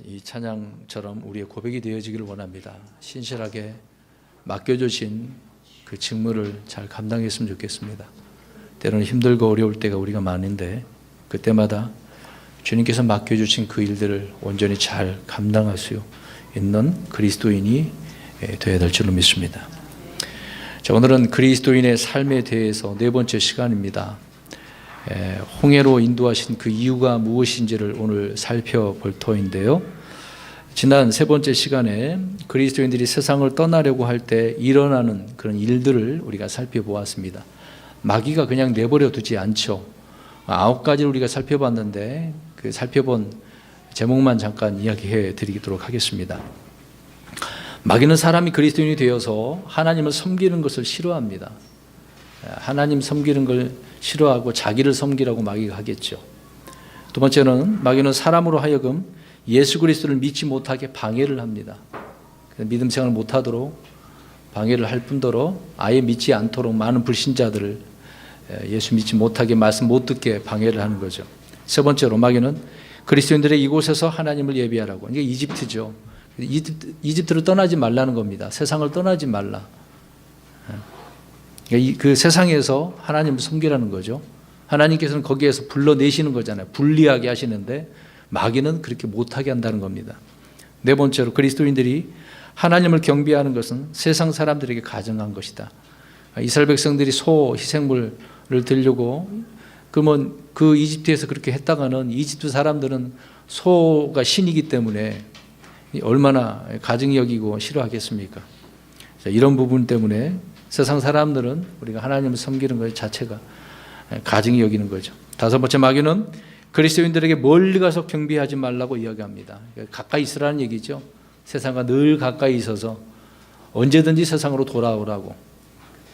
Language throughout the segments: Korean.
이 찬양처럼 우리의 고백이 되어지기를 원합니다. 신실하게 맡겨주신 그 직무를 잘 감당했으면 좋겠습니다. 때로는 힘들고 어려울 때가 우리가 많은데 그때마다 주님께서 맡겨주신 그 일들을 온전히 잘 감당할 수 있는 그리스도인이 되어야 될 줄로 믿습니다. 자, 오늘은 그리스도인의 삶에 대해서 네 번째 시간입니다. 홍해로 인도하신 그 이유가 무엇인지를 오늘 살펴볼 터인데요. 지난 세 번째 시간에 그리스도인들이 세상을 떠나려고 할 때 일어나는 그런 일들을 우리가 살펴보았습니다. 마귀가 그냥 내버려 두지 않죠. 9가지를 우리가 살펴봤는데 그 살펴본 제목만 잠깐 이야기해 드리도록 하겠습니다. 마귀는 사람이 그리스도인이 되어서 하나님을 섬기는 것을 싫어합니다. 하나님 섬기는 걸 싫어하고 자기를 섬기라고 마귀가 하겠죠. 두 번째는 마귀는 사람으로 하여금 예수 그리스도를 믿지 못하게 방해를 합니다. 믿음 생활을 못하도록 방해를 할 뿐더러 아예 믿지 않도록 많은 불신자들을 예수 믿지 못하게 말씀 못 듣게 방해를 하는 거죠. 세 번째로 마귀는 그리스도인들의 이곳에서 하나님을 예배하라고. 이게 이집트죠. 이집트를 떠나지 말라는 겁니다. 세상을 떠나지 말라. 그 세상에서 하나님을 섬기라는 거죠. 하나님께서는 거기에서 불러내시는 거잖아요. 분리하게 하시는데 마귀는 그렇게 못하게 한다는 겁니다. 네 번째로 그리스도인들이 하나님을 경배하는 것은 세상 사람들에게 가증한 것이다. 이스라엘 백성들이 소 희생물을 드리려고 그러면 그 이집트에서 그렇게 했다가는 이집트 사람들은 소가 신이기 때문에 얼마나 가증히 여기고 싫어하겠습니까? 자, 이런 부분 때문에 세상 사람들은 우리가 하나님을 섬기는 것 자체가 가증히 여기는 거죠. 다섯 번째, 마귀는 그리스도인들에게 멀리 가서 경배하지 말라고 이야기합니다. 가까이 있으라는 얘기죠. 세상과 늘 가까이 있어서 언제든지 세상으로 돌아오라고.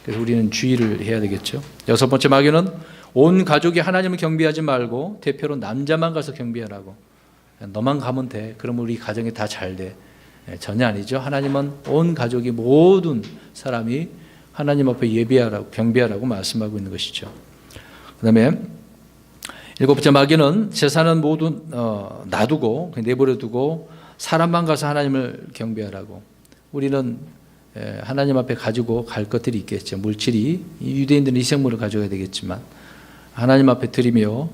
그래서 우리는 주의를 해야 되겠죠. 여섯 번째, 마귀는 온 가족이 하나님을 경배하지 말고 대표로 남자만 가서 경배하라고. 너만 가면 돼. 그러면 우리 가정이 다 잘 돼. 전혀 아니죠. 하나님은 온 가족이 모든 사람이 하나님 앞에 예배하라고 경배하라고 말씀하고 있는 것이죠. 그 다음에 일곱 번째, 마귀는 재산은 모두 놔두고 내버려 두고 사람만 가서 하나님을 경배하라고. 우리는 하나님 앞에 가지고 갈 것들이 있겠죠. 물질이 유대인들은 희생물을 가져가야 되겠지만 하나님 앞에 드리며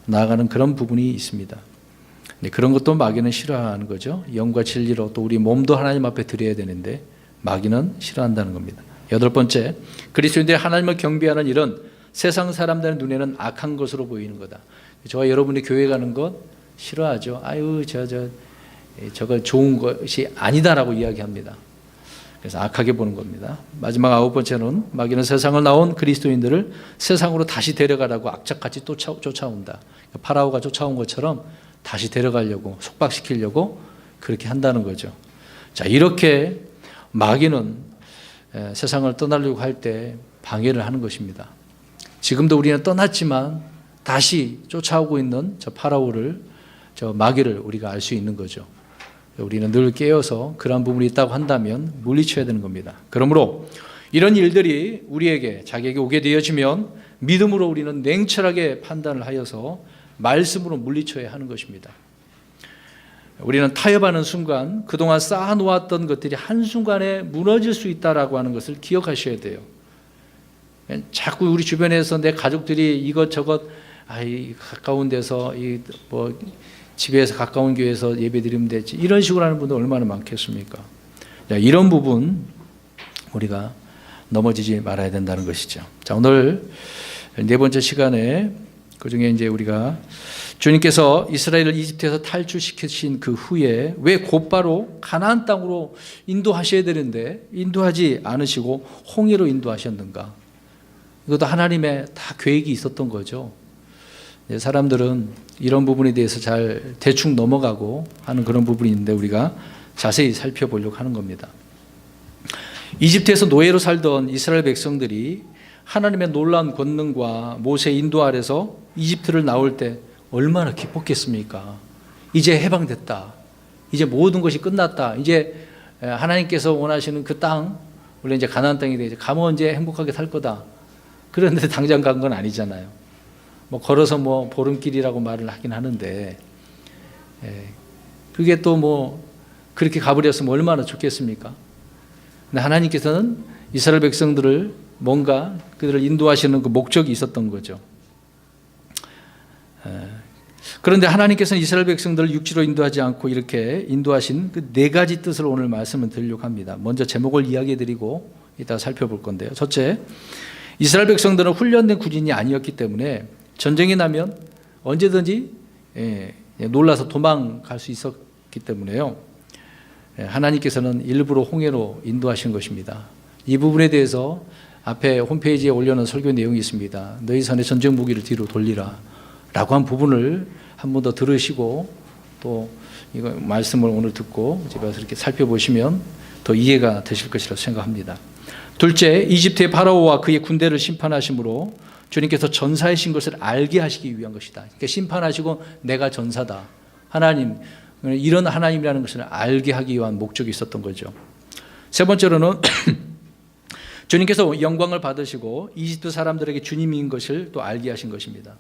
나아가는 그런 부분이 있습니다. 그런 것도 마귀는 싫어하는 거죠. 영과 진리로 또 우리 몸도 하나님 앞에 드려야 되는데 마귀는 싫어한다는 겁니다. 여덟 번째, 그리스도인들이 하나님을 경배하는 일은 세상 사람들의 눈에는 악한 것으로 보이는 거다. 저와 여러분이 교회 가는 것 싫어하죠. 아유, 저거 좋은 것이 아니다라고 이야기합니다. 그래서 악하게 보는 겁니다. 마지막 아홉 번째는 마귀는 세상을 나온 그리스도인들을 세상으로 다시 데려가라고 악착같이 쫓아온다. 파라오가 쫓아온 것처럼 다시 데려가려고 속박시키려고 그렇게 한다는 거죠. 자, 이렇게 마귀는 세상을 떠나려고 할 때 방해를 하는 것입니다. 지금도 우리는 떠났지만 다시 쫓아오고 있는 저 파라오를, 저 마귀를 우리가 알 수 있는 거죠. 우리는 늘 깨어서 그런 부분이 있다고 한다면 물리쳐야 되는 겁니다. 그러므로 이런 일들이 우리에게 자기에게 오게 되어지면 믿음으로 우리는 냉철하게 판단을 하여서 말씀으로 물리쳐야 하는 것입니다. 우리는 타협하는 순간 그동안 쌓아놓았던 것들이 한순간에 무너질 수 있다라고 하는 것을 기억하셔야 돼요. 자꾸 우리 주변에서 내 가족들이 이것저것 가까운 데서 집에서 가까운 교회에서 예배드리면 되지 이런 식으로 하는 분들 얼마나 많겠습니까? 이런 부분 우리가 넘어지지 말아야 된다는 것이죠. 자, 오늘 네 번째 시간에 그중에 이제 우리가 주님께서 이스라엘을 이집트에서 탈출시키신 그 후에 왜 곧바로 가나안 땅으로 인도하셔야 되는데 인도하지 않으시고 홍해로 인도하셨는가? 이것도 하나님의 다 계획이 있었던 거죠. 사람들은 이런 부분에 대해서 잘 대충 넘어가고 하는 그런 부분이 있는데 우리가 자세히 살펴보려고 하는 겁니다. 이집트에서 노예로 살던 이스라엘 백성들이 하나님의 놀라운 권능과 모세의 인도 아래서 이집트를 나올 때 얼마나 기뻤겠습니까? 이제 해방됐다. 이제 모든 것이 끝났다. 이제 하나님께서 원하시는 그 땅, 원래 이제 가나안 땅이 되지. 가면 이제 행복하게 살 거다. 그런데 당장 간 건 아니잖아요. 걸어서 보름길이라고 말을 하긴 하는데 그게 또 뭐 그렇게 가버렸으면 얼마나 좋겠습니까? 근데 하나님께서는 이스라엘 백성들을 뭔가 그들을 인도하시는 그 목적이 있었던 거죠. 그런데 하나님께서는 이스라엘 백성들을 육지로 인도하지 않고 이렇게 인도하신 그 네 가지 뜻을 오늘 말씀을 드리려고 합니다. 먼저 제목을 이야기해 드리고 이따 살펴볼 건데요. 첫째, 이스라엘 백성들은 훈련된 군인이 아니었기 때문에 전쟁이 나면 언제든지 놀라서 도망갈 수 있었기 때문에요. 하나님께서는 일부러 홍해로 인도하신 것입니다. 이 부분에 대해서 앞에 홈페이지에 올려놓은 설교 내용이 있습니다. 너희 손에 전쟁 무기를 뒤로 돌리라 라고 한 부분을 한 번 더 들으시고 또 이거 말씀을 오늘 듣고 집에 가서 이렇게 살펴보시면 더 이해가 되실 것이라고 생각합니다. 둘째, 이집트의 파라오와 그의 군대를 심판하심으로 주님께서 전사이신 것을 알게 하시기 위한 것이다. 그러니까 심판하시고 내가 전사다. 하나님, 이런 하나님이라는 것을 알게 하기 위한 목적이 있었던 거죠. 세 번째로는 주님께서 영광을 받으시고 이집트 사람들에게 주님인 것을 또 알게 하신 것입니다.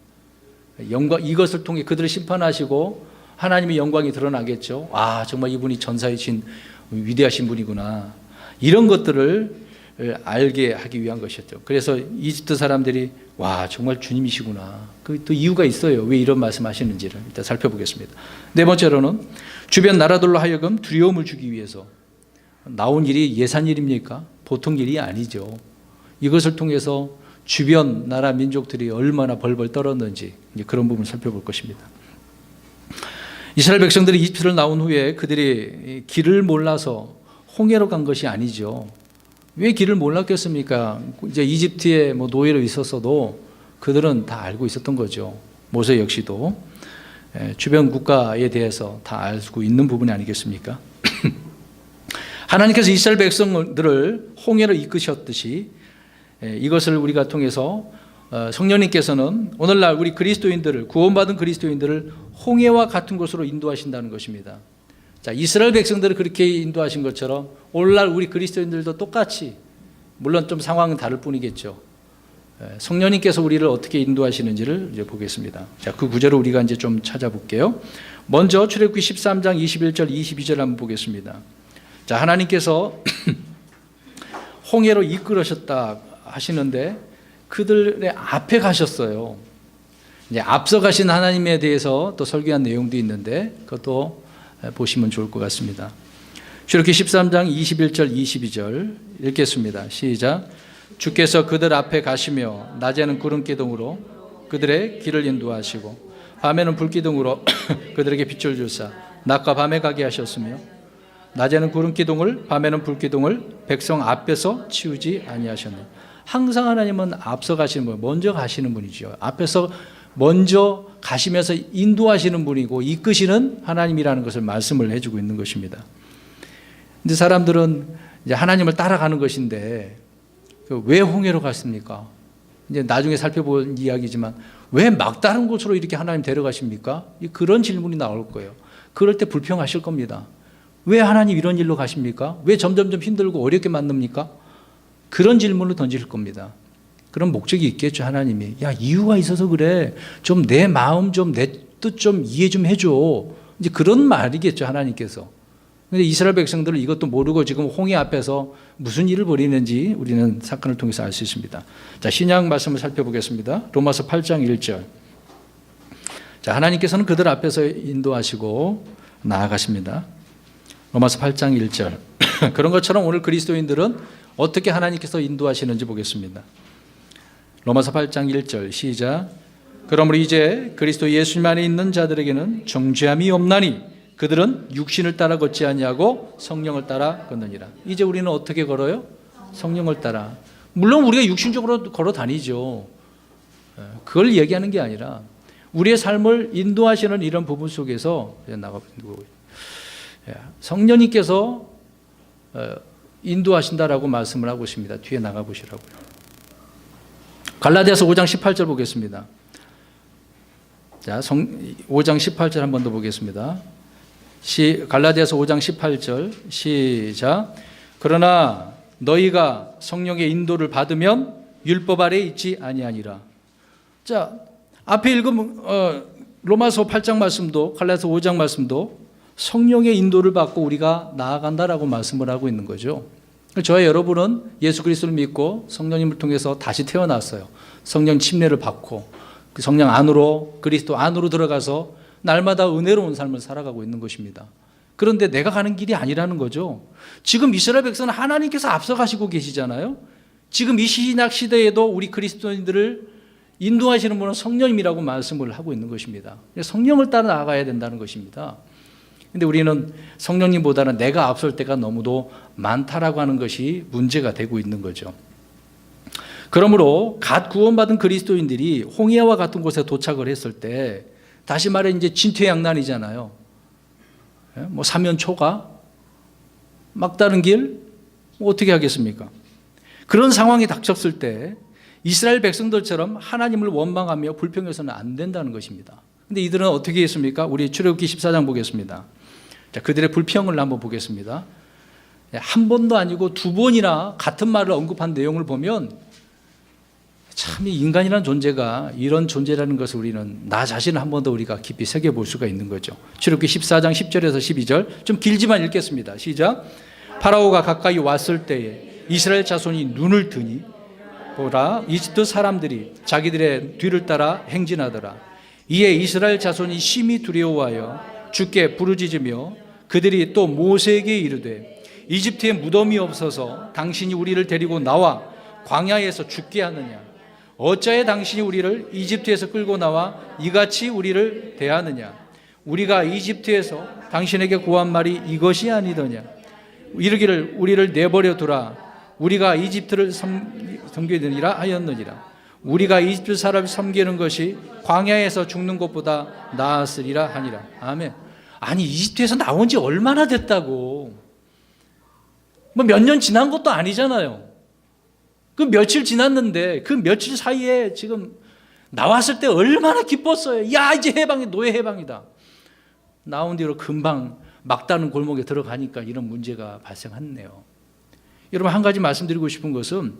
이것을 통해 그들을 심판하시고 하나님의 영광이 드러나겠죠. 아, 정말 이분이 전사이신 위대하신 분이구나. 이런 것들을 알게 하기 위한 것이었죠. 그래서 이집트 사람들이 와, 정말 주님이시구나. 그 또 이유가 있어요. 왜 이런 말씀하시는지를 일단 살펴보겠습니다. 네 번째로는 주변 나라들로 하여금 두려움을 주기 위해서 나온 일이 예산 일입니까? 보통 일이 아니죠. 이것을 통해서 주변 나라 민족들이 얼마나 벌벌 떨었는지 그런 부분을 살펴볼 것입니다. 이스라엘 백성들이 이집트를 나온 후에 그들이 길을 몰라서 홍해로 간 것이 아니죠. 왜 길을 몰랐겠습니까? 이제 이집트에 노예로 있었어도 그들은 다 알고 있었던 거죠. 모세 역시도 주변 국가에 대해서 다 알고 있는 부분이 아니겠습니까? 하나님께서 이스라엘 백성들을 홍해로 이끄셨듯이 이것을 우리가 통해서 성령님께서는 오늘날 우리 그리스도인들을 구원받은 그리스도인들을 홍해와 같은 곳으로 인도하신다는 것입니다. 자, 이스라엘 백성들을 그렇게 인도하신 것처럼 오늘날 우리 그리스도인들도 똑같이, 물론 좀 상황은 다를 뿐이겠죠. 성령님께서 우리를 어떻게 인도하시는지를 이제 보겠습니다. 자, 그 구절을 우리가 이제 좀 찾아볼게요. 먼저 출애굽기 13장 21절 22절 한번 보겠습니다. 자, 하나님께서 홍해로 이끌으셨다 하시는데 그들의 앞에 가셨어요. 이제 앞서 가신 하나님에 대해서 또 설교한 내용도 있는데 그것도 보시면 좋을 것 같습니다. 출애굽기 13장 21절 22절 읽겠습니다. 시작. 주께서 그들 앞에 가시며 낮에는 구름 기둥으로 그들의 길을 인도하시고 밤에는 불 기둥으로 그들에게 빛을 주사 낮과 밤에 가게 하셨으며 낮에는 구름 기둥을 밤에는 불 기둥을 백성 앞에서 치우지 아니하셨네. 항상 하나님은 앞서 가시는 분, 먼저 가시는 분이죠. 앞에서 먼저 가시면서 인도하시는 분이고 이끄시는 하나님이라는 것을 말씀을 해주고 있는 것입니다. 근데 사람들은 이제 하나님을 따라가는 것인데 왜 홍해로 갔습니까? 이제 나중에 살펴본 이야기지만 왜 막다른 곳으로 이렇게 하나님 데려가십니까? 그런 질문이 나올 거예요. 그럴 때 불평하실 겁니다. 왜 하나님 이런 일로 가십니까? 왜 점점점 힘들고 어렵게 만듭니까? 그런 질문을 던질 겁니다. 그런 목적이 있겠죠. 하나님이 야, 이유가 있어서 그래. 좀 내 마음 좀 내 뜻 좀 이해 좀 해줘. 이제 그런 말이겠죠. 하나님께서. 그런데 이스라엘 백성들은 이것도 모르고 지금 홍해 앞에서 무슨 일을 벌이는지 우리는 사건을 통해서 알 수 있습니다. 자, 신약 말씀을 살펴보겠습니다. 로마서 8장 1절. 자, 하나님께서는 그들 앞에서 인도하시고 나아가십니다. 로마서 8장 1절. 그런 것처럼 오늘 그리스도인들은 어떻게 하나님께서 인도하시는지 보겠습니다. 로마서 8장 1절 시작. 그러므로 이제 그리스도 예수님 안에 있는 자들에게는 정죄함이 없나니 그들은 육신을 따라 걷지 아니하고 성령을 따라 걷느니라. 이제 우리는 어떻게 걸어요? 성령을 따라. 물론 우리가 육신적으로 걸어 다니죠. 그걸 얘기하는 게 아니라 우리의 삶을 인도하시는 이런 부분 속에서 나가고 성령님께서 인도하신다라고 말씀을 하고 있습니다. 뒤에 나가 보시라고요. 갈라디아서 5장 18절 보겠습니다. 자, 5장 18절 한 번 더 보겠습니다. 갈라디아서 5장 18절 시작. 그러나 너희가 성령의 인도를 받으면 율법 아래 있지 아니하니라. 자, 앞에 읽은 로마서 8장 말씀도 갈라디아서 5장 말씀도 성령의 인도를 받고 우리가 나아간다라고 말씀을 하고 있는 거죠. 저와 여러분은 예수 그리스도를 믿고 성령님을 통해서 다시 태어났어요. 성령 침례를 받고 그 성령 안으로, 그리스도 안으로 들어가서 날마다 은혜로운 삶을 살아가고 있는 것입니다. 그런데 내가 가는 길이 아니라는 거죠. 지금 이스라엘 백성은 하나님께서 앞서가시고 계시잖아요. 지금 이 신약 시대에도 우리 그리스도인들을 인도하시는 분은 성령님이라고 말씀을 하고 있는 것입니다. 성령을 따라 나아가야 된다는 것입니다. 근데 우리는 성령님보다는 내가 앞설 때가 너무도 많다라고 하는 것이 문제가 되고 있는 거죠. 그러므로 갓 구원받은 그리스도인들이 홍해와 같은 곳에 도착을 했을 때, 다시 말해 이제 진퇴양난이잖아요. 뭐 사면초가 막다른 길 어떻게 하겠습니까? 그런 상황이 닥쳤을 때 이스라엘 백성들처럼 하나님을 원망하며 불평해서는 안 된다는 것입니다. 근데 이들은 어떻게 했습니까? 우리 출애굽기 14장 보겠습니다. 자, 그들의 불평을 한번 보겠습니다. 한 번도 아니고 두 번이나 같은 말을 언급한 내용을 보면 참 인간이라는 존재가 이런 존재라는 것을 우리는 나 자신을 한 번 더 우리가 깊이 새겨볼 수가 있는 거죠. 출애굽기 14장 10절에서 12절 좀 길지만 읽겠습니다. 시작. 파라오가 가까이 왔을 때에 이스라엘 자손이 눈을 뜨니 보라, 이집트 사람들이 자기들의 뒤를 따라 행진하더라. 이에 이스라엘 자손이 심히 두려워하여 주께 부르짖으며 그들이 또 모세에게 이르되 이집트에 무덤이 없어서 당신이 우리를 데리고 나와 광야에서 죽게 하느냐? 어찌하여 당신이 우리를 이집트에서 끌고 나와 이같이 우리를 대하느냐? 우리가 이집트에서 당신에게 구한 말이 이것이 아니더냐? 이르기를 우리를 내버려 두라. 우리가 이집트를 섬기느니라 하였느니라. 우리가 이집트 사람을 섬기는 것이 광야에서 죽는 것보다 나았으리라 하니라. 아멘. 아니, 이집트에서 나온 지 얼마나 됐다고. 뭐 몇 년 지난 것도 아니잖아요. 그 며칠 지났는데 그 며칠 사이에 지금 나왔을 때 얼마나 기뻤어요. 야, 이제 해방이, 노예 해방이다. 나온 뒤로 금방 막다른 골목에 들어가니까 이런 문제가 발생했네요. 여러분, 한 가지 말씀드리고 싶은 것은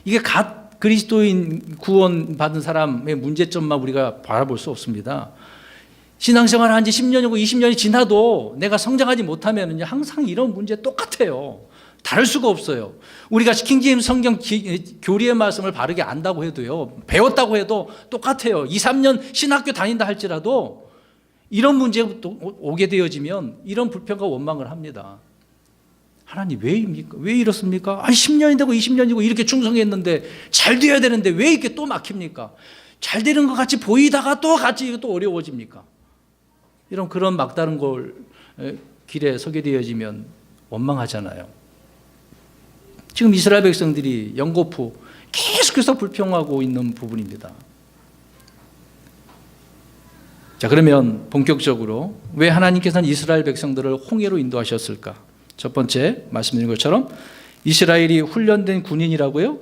이게 갓 그리스도인 구원받은 사람의 문제점만 우리가 바라볼 수 없습니다. 신앙생활 한 지 10년이고 20년이 지나도 내가 성장하지 못하면 항상 이런 문제 똑같아요. 다를 수가 없어요. 우리가 킹제임스 성경 교리의 말씀을 바르게 안다고 해도요, 배웠다고 해도 똑같아요. 2, 3년 신학교 다닌다 할지라도 이런 문제가 또 오게 되어지면 이런 불평과 원망을 합니다. 하나님 왜입니까? 왜 이렇습니까? 10년이 되고 20년이고 이렇게 충성했는데 잘 돼야 되는데 왜 이렇게 또 막힙니까? 잘 되는 것 같이 보이다가 또 같이 또 어려워집니까? 이런 그런 막다른 걸 길에 서게 되어지면 원망하잖아요. 지금 이스라엘 백성들이 연거푸 계속해서 불평하고 있는 부분입니다. 자, 그러면 본격적으로 왜 하나님께서는 이스라엘 백성들을 홍해로 인도하셨을까? 첫 번째 말씀드린 것처럼 이스라엘이 훈련된 군인이라고요?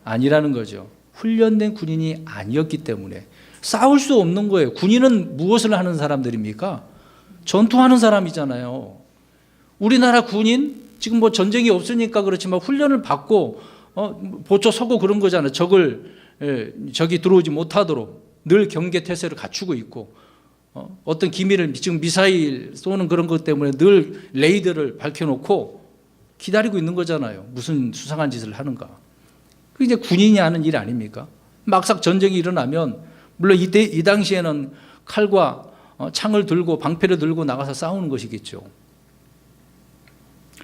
아니라는 거죠. 훈련된 군인이 아니었기 때문에 싸울 수 없는 거예요. 군인은 무엇을 하는 사람들입니까? 전투하는 사람이잖아요. 우리나라 군인 지금 뭐 전쟁이 없으니까 그렇지만 훈련을 받고 보초 서고 그런 거잖아요. 적이 들어오지 못하도록 늘 경계 태세를 갖추고 있고 어떤 기밀을 지금 미사일 쏘는 그런 것 때문에 늘 레이더를 밝혀놓고 기다리고 있는 거잖아요. 무슨 수상한 짓을 하는가. 그게 이제 군인이 하는 일 아닙니까? 막상 전쟁이 일어나면 물론 이 당시에는 칼과 창을 들고 방패를 들고 나가서 싸우는 것이겠죠.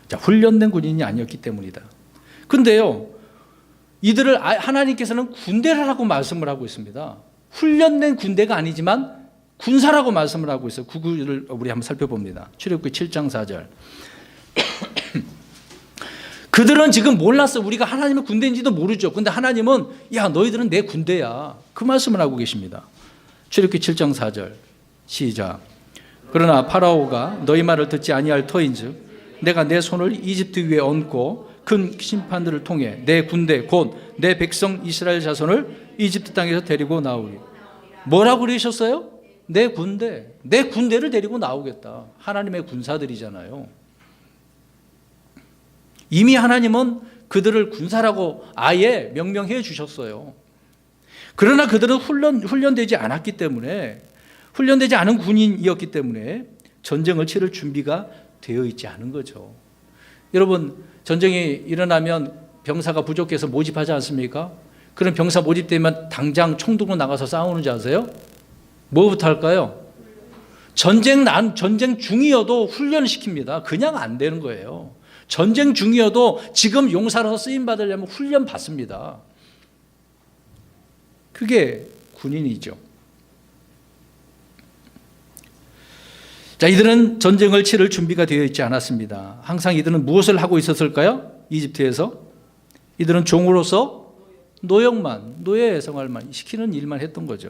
자, 훈련된 군인이 아니었기 때문이다. 근데요, 이들을 하나님께서는 군대라고 말씀을 하고 있습니다. 훈련된 군대가 아니지만 군사라고 말씀을 하고 있어요. 그 구절을 우리 한번 살펴봅니다. 출애굽기 7장 4절. 그들은 지금 몰랐어. 우리가 하나님의 군대인지도 모르죠. 근데 하나님은 야, 너희들은 내 군대야. 그 말씀을 하고 계십니다. 출애굽기 7장 4절. 시작. 그러나 파라오가 너희 말을 듣지 아니할 터인즉 내가 내 손을 이집트 위에 얹고 큰 심판들을 통해 내 군대 곧 내 백성 이스라엘 자손을 이집트 땅에서 데리고 나오리. 뭐라고 그러셨어요? 내 군대를 데리고 나오겠다. 하나님의 군사들이잖아요. 이미 하나님은 그들을 군사라고 아예 명명해 주셨어요. 그러나 그들은 훈련되지 않았기 때문에, 훈련되지 않은 군인이었기 때문에 전쟁을 치를 준비가 되어 있지 않은 거죠. 여러분, 전쟁이 일어나면 병사가 부족해서 모집하지 않습니까? 그런 병사 모집되면 당장 총 들고 나가서 싸우는지 아세요? 뭐부터 할까요? 전쟁 중이어도 훈련을 시킵니다. 그냥 안 되는 거예요. 전쟁 중이어도 지금 용사로서 쓰임 받으려면 훈련 받습니다. 그게 군인이죠. 자, 이들은 전쟁을 치를 준비가 되어 있지 않았습니다. 항상 이들은 무엇을 하고 있었을까요? 이집트에서 이들은 종으로서 노예 생활만 시키는 일만 했던 거죠.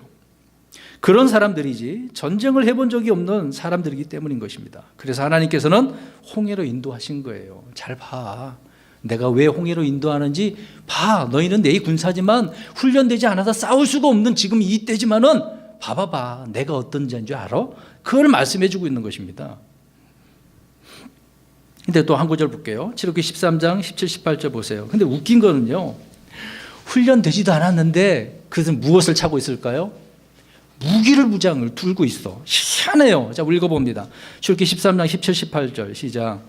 그런 사람들이지 전쟁을 해본 적이 없는 사람들이기 때문인 것입니다. 그래서 하나님께서는 홍해로 인도하신 거예요. 잘 봐. 내가 왜 홍해로 인도하는지 봐. 너희는 내 군사지만 훈련되지 않아서 싸울 수가 없는 지금 이때지만은 봐봐봐. 내가 어떤 자인 줄 알아? 그걸 말씀해 주고 있는 것입니다. 근데 또 한 구절 볼게요. 출애굽기 13장 17, 18절 보세요. 근데 웃긴 거는요. 훈련되지도 않았는데 그것은 무엇을 차고 있을까요? 무장을 들고 있어. 희한해요. 자, 읽어봅니다. 출애굽기 13장 17, 18절 시작.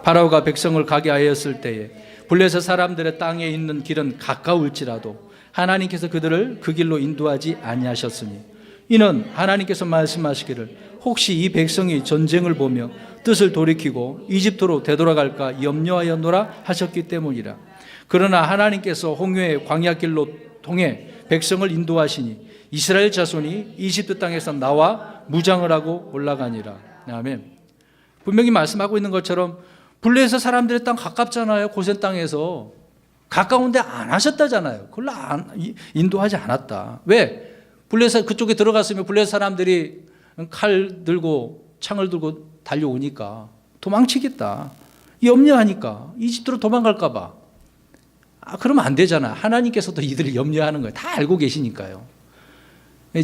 파라오가 백성을 가게 하였을 때에 블레셋 사람들의 땅에 있는 길은 가까울지라도 하나님께서 그들을 그 길로 인도하지 아니하셨으니 이는 하나님께서 말씀하시기를 혹시 이 백성이 전쟁을 보며 뜻을 돌이키고 이집트로 되돌아갈까 염려하였노라 하셨기 때문이라. 그러나 하나님께서 홍해의 광야길로 통해 백성을 인도하시니 이스라엘 자손이 이집트 땅에서 나와 무장을 하고 올라가니라. 아멘. 분명히 말씀하고 있는 것처럼 블레셋 사람들의 땅 가깝잖아요. 고센 땅에서 가까운데 안 하셨다잖아요. 그걸 인도하지 않았다. 왜? 블레셋 그쪽에 들어갔으면 블레셋 사람들이 칼 들고 창을 들고 달려오니까 도망치겠다. 염려하니까 이집트로 도망갈까 봐. 그러면 안 되잖아. 하나님께서도 이들을 염려하는 거예요. 다 알고 계시니까요.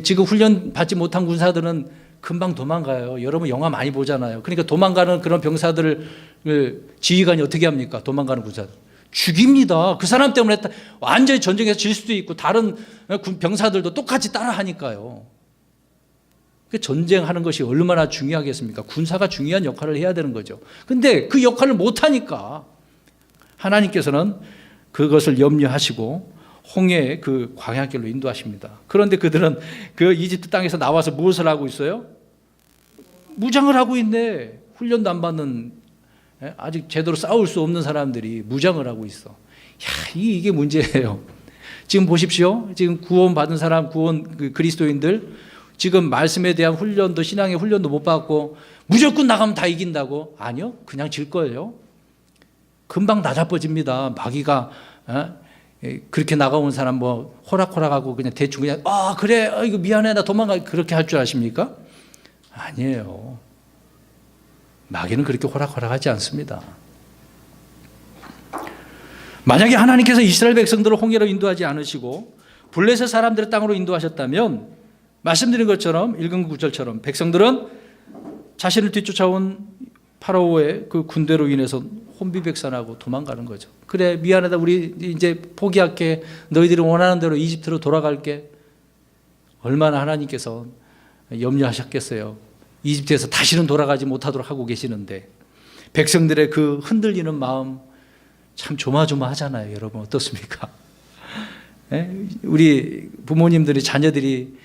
지금 훈련 받지 못한 군사들은 금방 도망가요. 여러분 영화 많이 보잖아요. 그러니까 도망가는 그런 병사들을 지휘관이 어떻게 합니까? 도망가는 군사들 죽입니다. 그 사람 때문에 완전히 전쟁에서 질 수도 있고 다른 병사들도 똑같이 따라하니까요. 전쟁하는 것이 얼마나 중요하겠습니까? 군사가 중요한 역할을 해야 되는 거죠. 근데 그 역할을 못하니까 하나님께서는 그것을 염려하시고 홍해의 그 광야길로 인도하십니다. 그런데 그들은 그 이집트 땅에서 나와서 무엇을 하고 있어요? 무장을 하고 있네. 훈련도 안 받는 아직 제대로 싸울 수 없는 사람들이 무장을 하고 있어. 이게 문제예요. 지금 보십시오. 지금 구원받은 사람, 그리스도인들 지금 말씀에 대한 훈련도 신앙의 훈련도 못 받고 무조건 나가면 다 이긴다고? 아니요. 그냥 질 거예요. 금방 낮아버집니다. 마귀가 그렇게 나가온 사람 뭐 호락호락하고 그냥 대충 그냥 그래 이거 미안해 나 도망가 그렇게 할 줄 아십니까? 아니에요. 마귀는 그렇게 호락호락하지 않습니다. 만약에 하나님께서 이스라엘 백성들을 홍해로 인도하지 않으시고 블레셋 사람들의 땅으로 인도하셨다면 말씀드린 것처럼 읽은 구절처럼 백성들은 자신을 뒤쫓아온 파라오의 그 군대로 인해서 혼비백산하고 도망가는 거죠. 그래 미안하다 우리 이제 포기할게. 너희들이 원하는 대로 이집트로 돌아갈게. 얼마나 하나님께서 염려하셨겠어요. 이집트에서 다시는 돌아가지 못하도록 하고 계시는데 백성들의 그 흔들리는 마음 참 조마조마하잖아요. 여러분 어떻습니까? 우리 부모님들이 자녀들이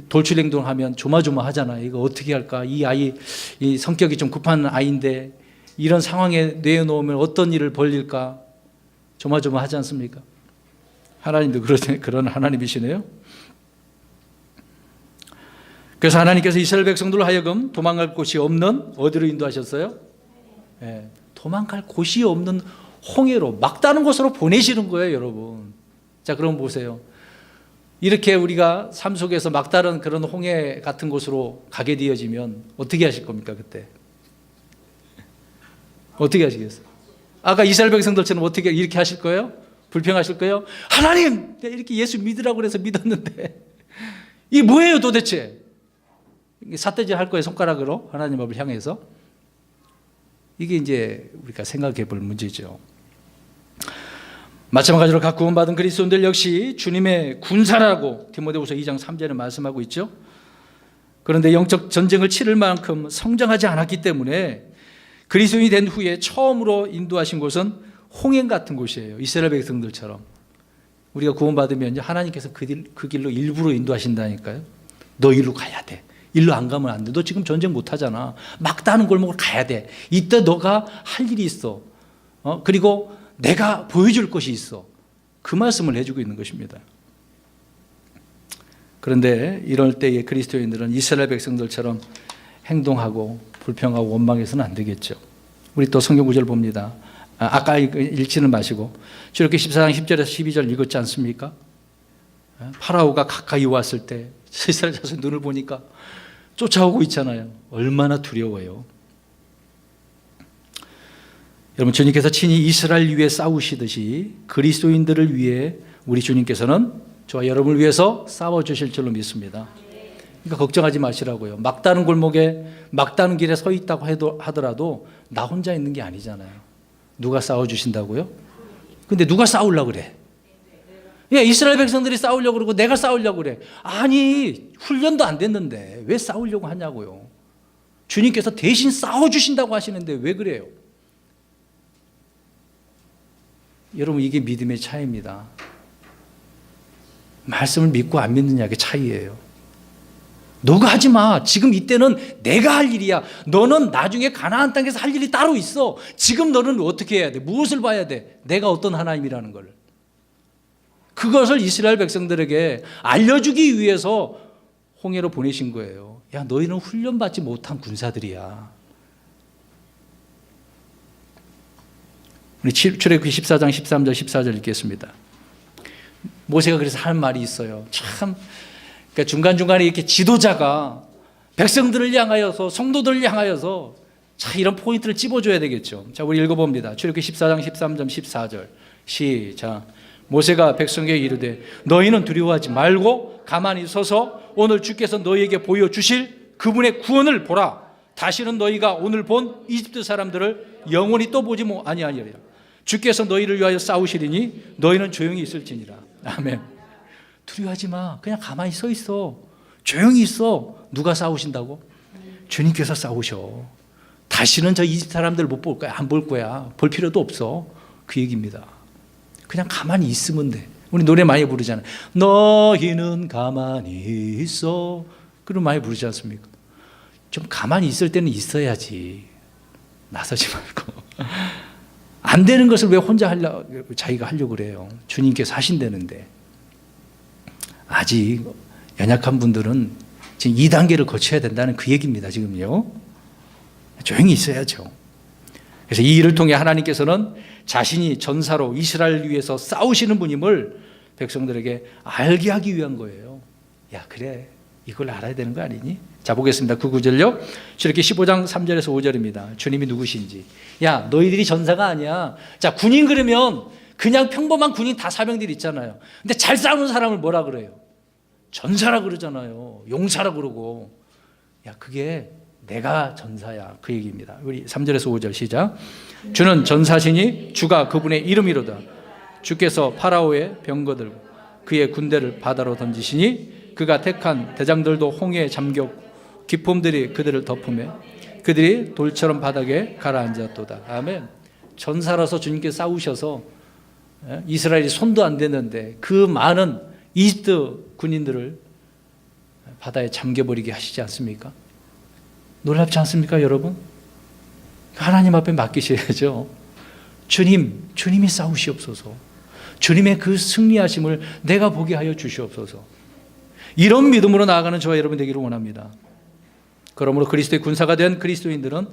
돌출행동하면 조마조마하잖아요. 이거 어떻게 할까? 이 아이 이 성격이 좀 급한 아이인데 이런 상황에 내어놓으면 어떤 일을 벌릴까? 조마조마하지 않습니까? 하나님도 그런 하나님이시네요. 그래서 하나님께서 이스라엘 백성들로 하여금 도망갈 곳이 없는 어디로 인도하셨어요? 도망갈 곳이 없는 홍해로 막다른 곳으로 보내시는 거예요, 여러분. 자, 그럼 보세요. 이렇게 우리가 삶 속에서 막다른 그런 홍해 같은 곳으로 가게 되어지면 어떻게 하실 겁니까, 그때? 어떻게 하시겠어요? 아까 이스라엘 백성들처럼 어떻게 이렇게 하실 거예요? 불평하실 거예요? 하나님, 내가 이렇게 예수 믿으라고 그래서 믿었는데 이게 뭐예요, 도대체? 삿대질 할 거예요, 손가락으로 하나님 앞을 향해서. 이게 이제 우리가 생각해 볼 문제죠. 마찬가지로 각 구원받은 그리스도인들 역시 주님의 군사라고 디모데후서 2장 3절에 말씀하고 있죠. 그런데 영적 전쟁을 치를 만큼 성장하지 않았기 때문에 그리스도인이 된 후에 처음으로 인도하신 곳은 홍해 같은 곳이에요. 이스라엘 백성들처럼. 우리가 구원받으면 하나님께서 그 길로 일부러 인도하신다니까요. 너 일로 가야 돼. 일로 안 가면 안 돼. 너 지금 전쟁 못 하잖아. 막다른 골목을 가야 돼. 이때 너가 할 일이 있어. 그리고 내가 보여줄 것이 있어. 그 말씀을 해주고 있는 것입니다. 그런데 이럴 때에 그리스도인들은 이스라엘 백성들처럼 행동하고 불평하고 원망해서는 안 되겠죠. 우리 또 성경 구절 봅니다. 아까 읽지는 마시고 출애굽기 14장 10절에서 12절 읽었지 않습니까? 파라오가 가까이 왔을 때 이스라엘 자손 눈을 보니까 쫓아오고 있잖아요. 얼마나 두려워요. 여러분, 주님께서 친히 이스라엘 위해 싸우시듯이 그리스도인들을 위해 우리 주님께서는 저와 여러분을 위해서 싸워주실 줄로 믿습니다. 그러니까 걱정하지 마시라고요. 막다른 골목에 막다른 길에 서 있다고 하더라도 나 혼자 있는 게 아니잖아요. 누가 싸워주신다고요? 근데 누가 싸우려고 그래? 예, 이스라엘 백성들이 싸우려고 그러고 내가 싸우려고 그래. 아니, 훈련도 안 됐는데 왜 싸우려고 하냐고요. 주님께서 대신 싸워주신다고 하시는데 왜 그래요? 여러분, 이게 믿음의 차이입니다. 말씀을 믿고 안 믿느냐의 차이예요. 너가 하지 마. 지금 이때는 내가 할 일이야. 너는 나중에 가나안 땅에서 할 일이 따로 있어. 지금 너는 어떻게 해야 돼? 무엇을 봐야 돼? 내가 어떤 하나님이라는 걸. 그것을 이스라엘 백성들에게 알려주기 위해서 홍해로 보내신 거예요. 야, 너희는 훈련받지 못한 군사들이야. 우리 출애굽기 14장 13절 14절 읽겠습니다. 모세가 그래서 하는 말이 있어요. 참, 그러니까 중간중간에 이렇게 지도자가 백성들을 향하여서, 성도들을 향하여서 참 이런 포인트를 찝어줘야 되겠죠. 자, 우리 읽어봅니다. 출애굽기 14장 13절 14절 시작. 모세가 백성에게 이르되 너희는 두려워하지 말고 가만히 서서 오늘 주께서 너희에게 보여주실 그분의 구원을 보라. 다시는 너희가 오늘 본 이집트 사람들을 영원히 또 보지 아니하리라. 주께서 너희를 위하여 싸우시리니 너희는 조용히 있을지니라. 아멘. 두려워하지 마. 그냥 가만히 서 있어. 조용히 있어. 누가 싸우신다고? 주님께서 싸우셔. 다시는 저 이집트 사람들 못 볼 거야. 안 볼 거야. 볼 필요도 없어. 그 얘기입니다. 그냥 가만히 있으면 돼. 우리 노래 많이 부르잖아요. 너희는 가만히 있어. 그럼 많이 부르지 않습니까? 좀 가만히 있을 때는 있어야지. 나서지 말고. 안 되는 것을 왜 혼자 자기가 하려고 그래요. 주님께서 하신다는데. 아직 연약한 분들은 지금 2단계를 거쳐야 된다는 그 얘기입니다. 지금요. 조용히 있어야죠. 그래서 이 일을 통해 하나님께서는 자신이 전사로 이스라엘을 위해서 싸우시는 분임을 백성들에게 알게 하기 위한 거예요. 야, 그래. 이걸 알아야 되는 거 아니니? 자, 보겠습니다. 그 구절요. 이렇게 15장 3절에서 5절입니다. 주님이 누구신지. 야, 너희들이 전사가 아니야. 자, 군인 그러면 그냥 평범한 군인 다 사병들 있잖아요. 근데 잘 싸우는 사람을 뭐라 그래요? 전사라 그러잖아요. 용사라 그러고. 야, 그게 내가 전사야. 그 얘기입니다. 우리 3절에서 5절 시작. 주는 전사시니 주가 그분의 이름이로다. 주께서 파라오의 병거들 그의 군대를 바다로 던지시니 그가 택한 대장들도 홍해에 잠겨 기품들이 그들을 덮으매 그들이 돌처럼 바닥에 가라앉았도다. 아멘. 전사라서 주님께 싸우셔서 이스라엘이 손도 안 대는데 그 많은 이집트 군인들을 바다에 잠겨버리게 하시지 않습니까? 놀랍지 않습니까, 여러분? 하나님 앞에 맡기셔야죠. 주님이 싸우시옵소서. 주님의 그 승리하심을 내가 보게 하여 주시옵소서. 이런 믿음으로 나아가는 저와 여러분 되기를 원합니다. 그러므로 그리스도의 군사가 된 그리스도인들은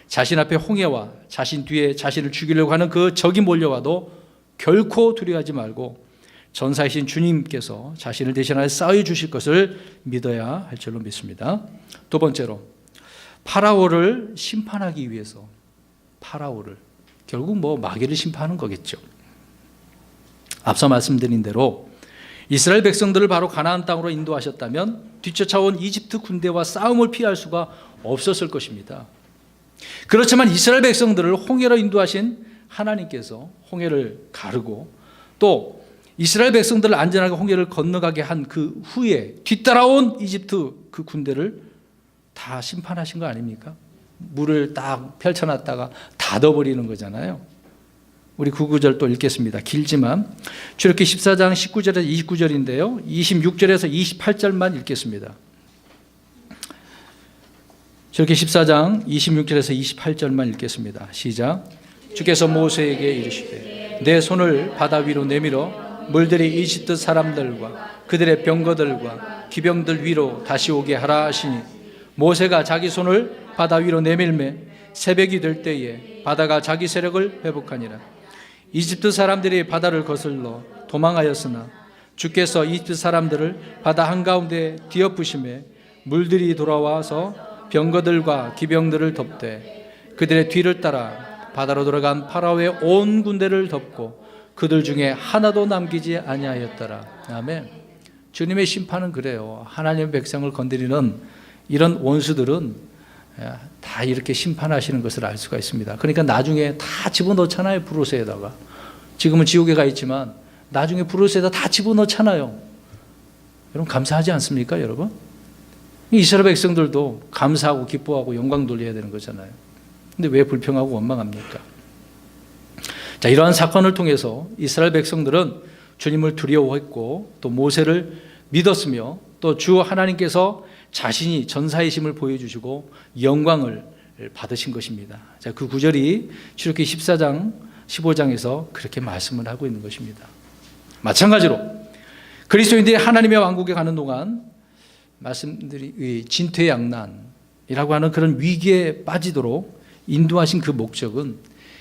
자신 앞에 홍해와 자신 뒤에 자신을 죽이려고 하는 그 적이 몰려와도 결코 두려워하지 말고 전사이신 주님께서 자신을 대신하여 싸워 주실 것을 믿어야 할 줄로 믿습니다. 두 번째로 파라오를 심판하기 위해서 파라오를 결국 마귀를 심판하는 거겠죠. 앞서 말씀드린 대로 이스라엘 백성들을 바로 가나안 땅으로 인도하셨다면 뒤쫓아온 이집트 군대와 싸움을 피할 수가 없었을 것입니다. 그렇지만 이스라엘 백성들을 홍해로 인도하신 하나님께서 홍해를 가르고 또 이스라엘 백성들을 안전하게 홍해를 건너가게 한 그 후에 뒤따라온 이집트 그 군대를 다 심판하신 거 아닙니까? 물을 딱 펼쳐놨다가 닫아버리는 거잖아요. 우리 9구절 또 읽겠습니다. 길지만 출애굽기 14장 19절에서 29절인데요. 26절에서 28절만 읽겠습니다. 출애굽기 14장 26절에서 28절만 읽겠습니다. 시작. 주께서 모세에게 이르시되 내 손을 바다 위로 내밀어 물들이 이집트 사람들과 그들의 병거들과 기병들 위로 다시 오게 하라 하시니 모세가 자기 손을 바다 위로 내밀매 새벽이 될 때에 바다가 자기 세력을 회복하니라. 이집트 사람들이 바다를 거슬러 도망하였으나 주께서 이집트 사람들을 바다 한가운데 뒤엎으심에 물들이 돌아와서 병거들과 기병들을 덮되 그들의 뒤를 따라 바다로 들어간 파라오의 온 군대를 덮고 그들 중에 하나도 남기지 아니하였더라. 아멘. 주님의 심판은 그래요. 하나님의 백성을 건드리는 이런 원수들은 다 이렇게 심판하시는 것을 알 수가 있습니다. 그러니까 나중에 다 집어넣잖아요. 브로스에다가. 지금은 지옥에 가 있지만 나중에 브로스에다 다 집어넣잖아요. 여러분 감사하지 않습니까, 여러분? 이스라엘 백성들도 감사하고 기뻐하고 영광 돌려야 되는 거잖아요. 근데 왜 불평하고 원망합니까? 자, 이러한 사건을 통해서 이스라엘 백성들은 주님을 두려워했고 또 모세를 믿었으며 또 주 하나님께서 자신이 전사의심을 보여주시고 영광을 받으신 것입니다. 자, 그 구절이 출애굽기 14장 15장에서 그렇게 말씀을 하고 있는 것입니다. 마찬가지로 그리스도인들이 하나님의 왕국에 가는 동안 말씀드린 진퇴양난이라고 하는 그런 위기에 빠지도록 인도하신 그 목적은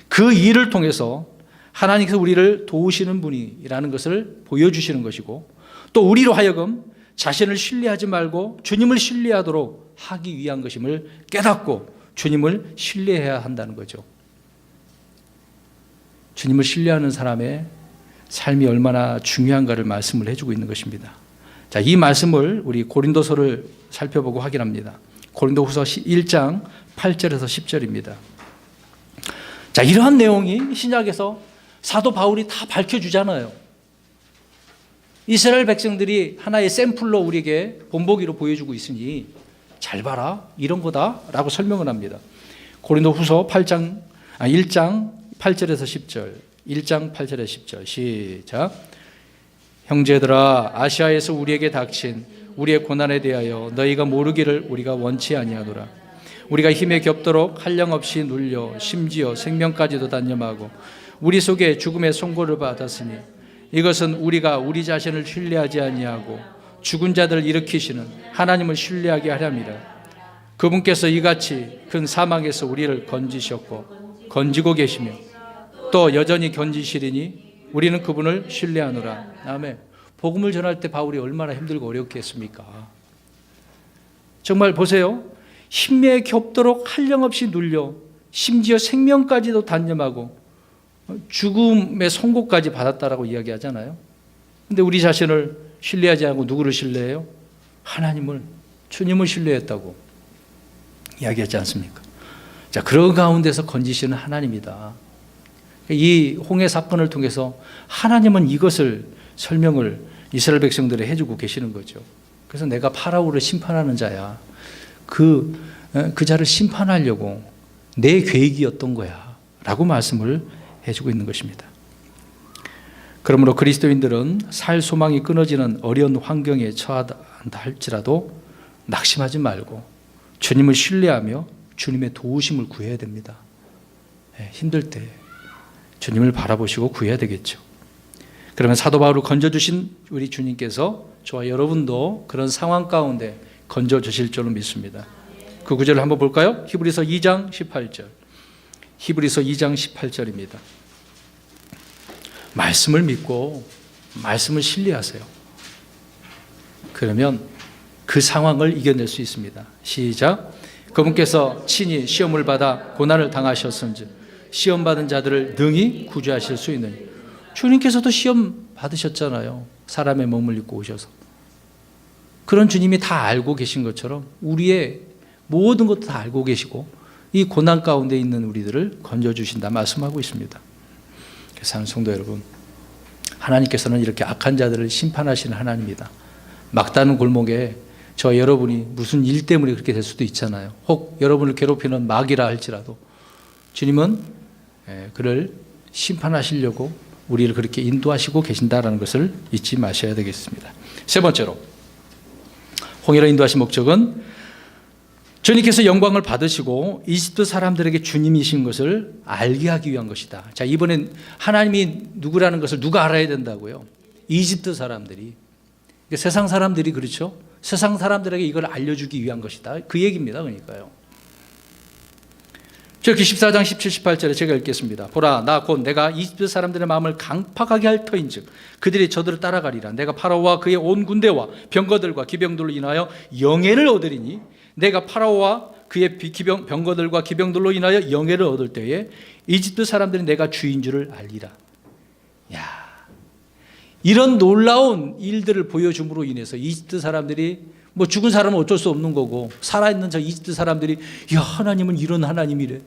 그 일을 통해서 하나님께서 우리를 도우시는 분이라는 것을 보여주시는 것이고 또 우리로 하여금 자신을 신뢰하지 말고 주님을 신뢰하도록 하기 위한 것임을 깨닫고 주님을 신뢰해야 한다는 거죠. 주님을 신뢰하는 사람의 삶이 얼마나 중요한가를 말씀을 해주고 있는 것입니다. 자, 이 말씀을 우리 고린도서를 살펴보고 확인합니다. 고린도후서 1장 8절에서 10절입니다. 자, 이러한 내용이 신약에서 사도 바울이 다 밝혀주잖아요. 이스라엘 백성들이 하나의 샘플로 우리에게 본보기로 보여주고 있으니 잘 봐라, 이런 거다라고 설명을 합니다. 고린도후서 1장 8절에서 10절, 1장 8절에서 10절 시작. 형제들아, 아시아에서 우리에게 닥친 우리의 고난에 대하여 너희가 모르기를 우리가 원치 아니하노라. 우리가 힘에 겹도록 한량없이 눌려 심지어 생명까지도 단념하고 우리 속에 죽음의 선고를 받았으니 이것은 우리가 우리 자신을 신뢰하지 아니하고 죽은 자들을 일으키시는 하나님을 신뢰하게 하렵니다. 그분께서 이같이 큰 사망에서 우리를 건지셨고 건지고 계시며 또 여전히 건지시리니 우리는 그분을 신뢰하노라. 아멘. 복음을 전할 때 바울이 얼마나 힘들고 어렵겠습니까? 정말 보세요. 힘에 겹도록 한량없이 눌려 심지어 생명까지도 단념하고 죽음의 선고까지 받았다라고 이야기하잖아요. 근데 우리 자신을 신뢰하지 않고 누구를 신뢰해요? 하나님을, 주님을 신뢰했다고 이야기하지 않습니까? 자, 그런 가운데서 건지시는 하나님이다. 이 홍해 사건을 통해서 하나님은 이것을 설명을 이스라엘 백성들에 해주고 계시는 거죠. 그래서 내가 파라오를 심판하는 자야. 그 자를 심판하려고 내 계획이었던 거야 라고 말씀을 해주고 있는 것입니다. 그러므로 그리스도인들은 살 소망이 끊어지는 어려운 환경에 처한다 할지라도 낙심하지 말고 주님을 신뢰하며 주님의 도우심을 구해야 됩니다. 힘들 때 주님을 바라보시고 구해야 되겠죠. 그러면 사도 바울을 건져주신 우리 주님께서 저와 여러분도 그런 상황 가운데 건져주실 줄로 믿습니다. 그 구절을 한번 볼까요? 히브리서 2장 18절. 히브리서 2장 18절입니다. 말씀을 믿고 말씀을 신뢰하세요. 그러면 그 상황을 이겨낼 수 있습니다. 시작. 그분께서 친히 시험을 받아 고난을 당하셨은즉 시험 받은 자들을 능히 구주하실 수 있는, 주님께서도 시험 받으셨잖아요. 사람의 몸을 입고 오셔서. 그런 주님이 다 알고 계신 것처럼 우리의 모든 것도 다 알고 계시고 이 고난 가운데 있는 우리들을 건져주신다 말씀하고 있습니다. 사랑하는 성도 여러분, 하나님께서는 이렇게 악한 자들을 심판하시는 하나님이다. 막다른 골목에 저와 여러분이 무슨 일 때문에 그렇게 될 수도 있잖아요. 혹 여러분을 괴롭히는 마귀라 할지라도 주님은 그를 심판하시려고 우리를 그렇게 인도하시고 계신다라는 것을 잊지 마셔야 되겠습니다. 세 번째로 홍해로 인도하신 목적은 주님께서 영광을 받으시고 이집트 사람들에게 주님이신 것을 알게 하기 위한 것이다. 자, 이번엔 하나님이 누구라는 것을 누가 알아야 된다고요? 이집트 사람들이. 세상 사람들이 그렇죠? 세상 사람들에게 이걸 알려주기 위한 것이다. 그 얘기입니다. 그러니까요. 저기 14장 17, 18절에 제가 읽겠습니다. 보라, 나 곧 내가 이집트 사람들의 마음을 강팍하게 할 터인즉 그들이 저들을 따라가리라. 내가 파라오와 그의 온 군대와 병거들과 기병들로 인하여 영예를 얻으리니 내가 파라오와 그의 병거들과 기병들로 인하여 영예를 얻을 때에 이집트 사람들이 내가 주인 줄을 알리라. 야, 이런 놀라운 일들을 보여줌으로 인해서 이집트 사람들이 뭐 죽은 사람은 어쩔 수 없는 거고 살아있는 저 이집트 사람들이 야, 하나님은 이런 하나님이래.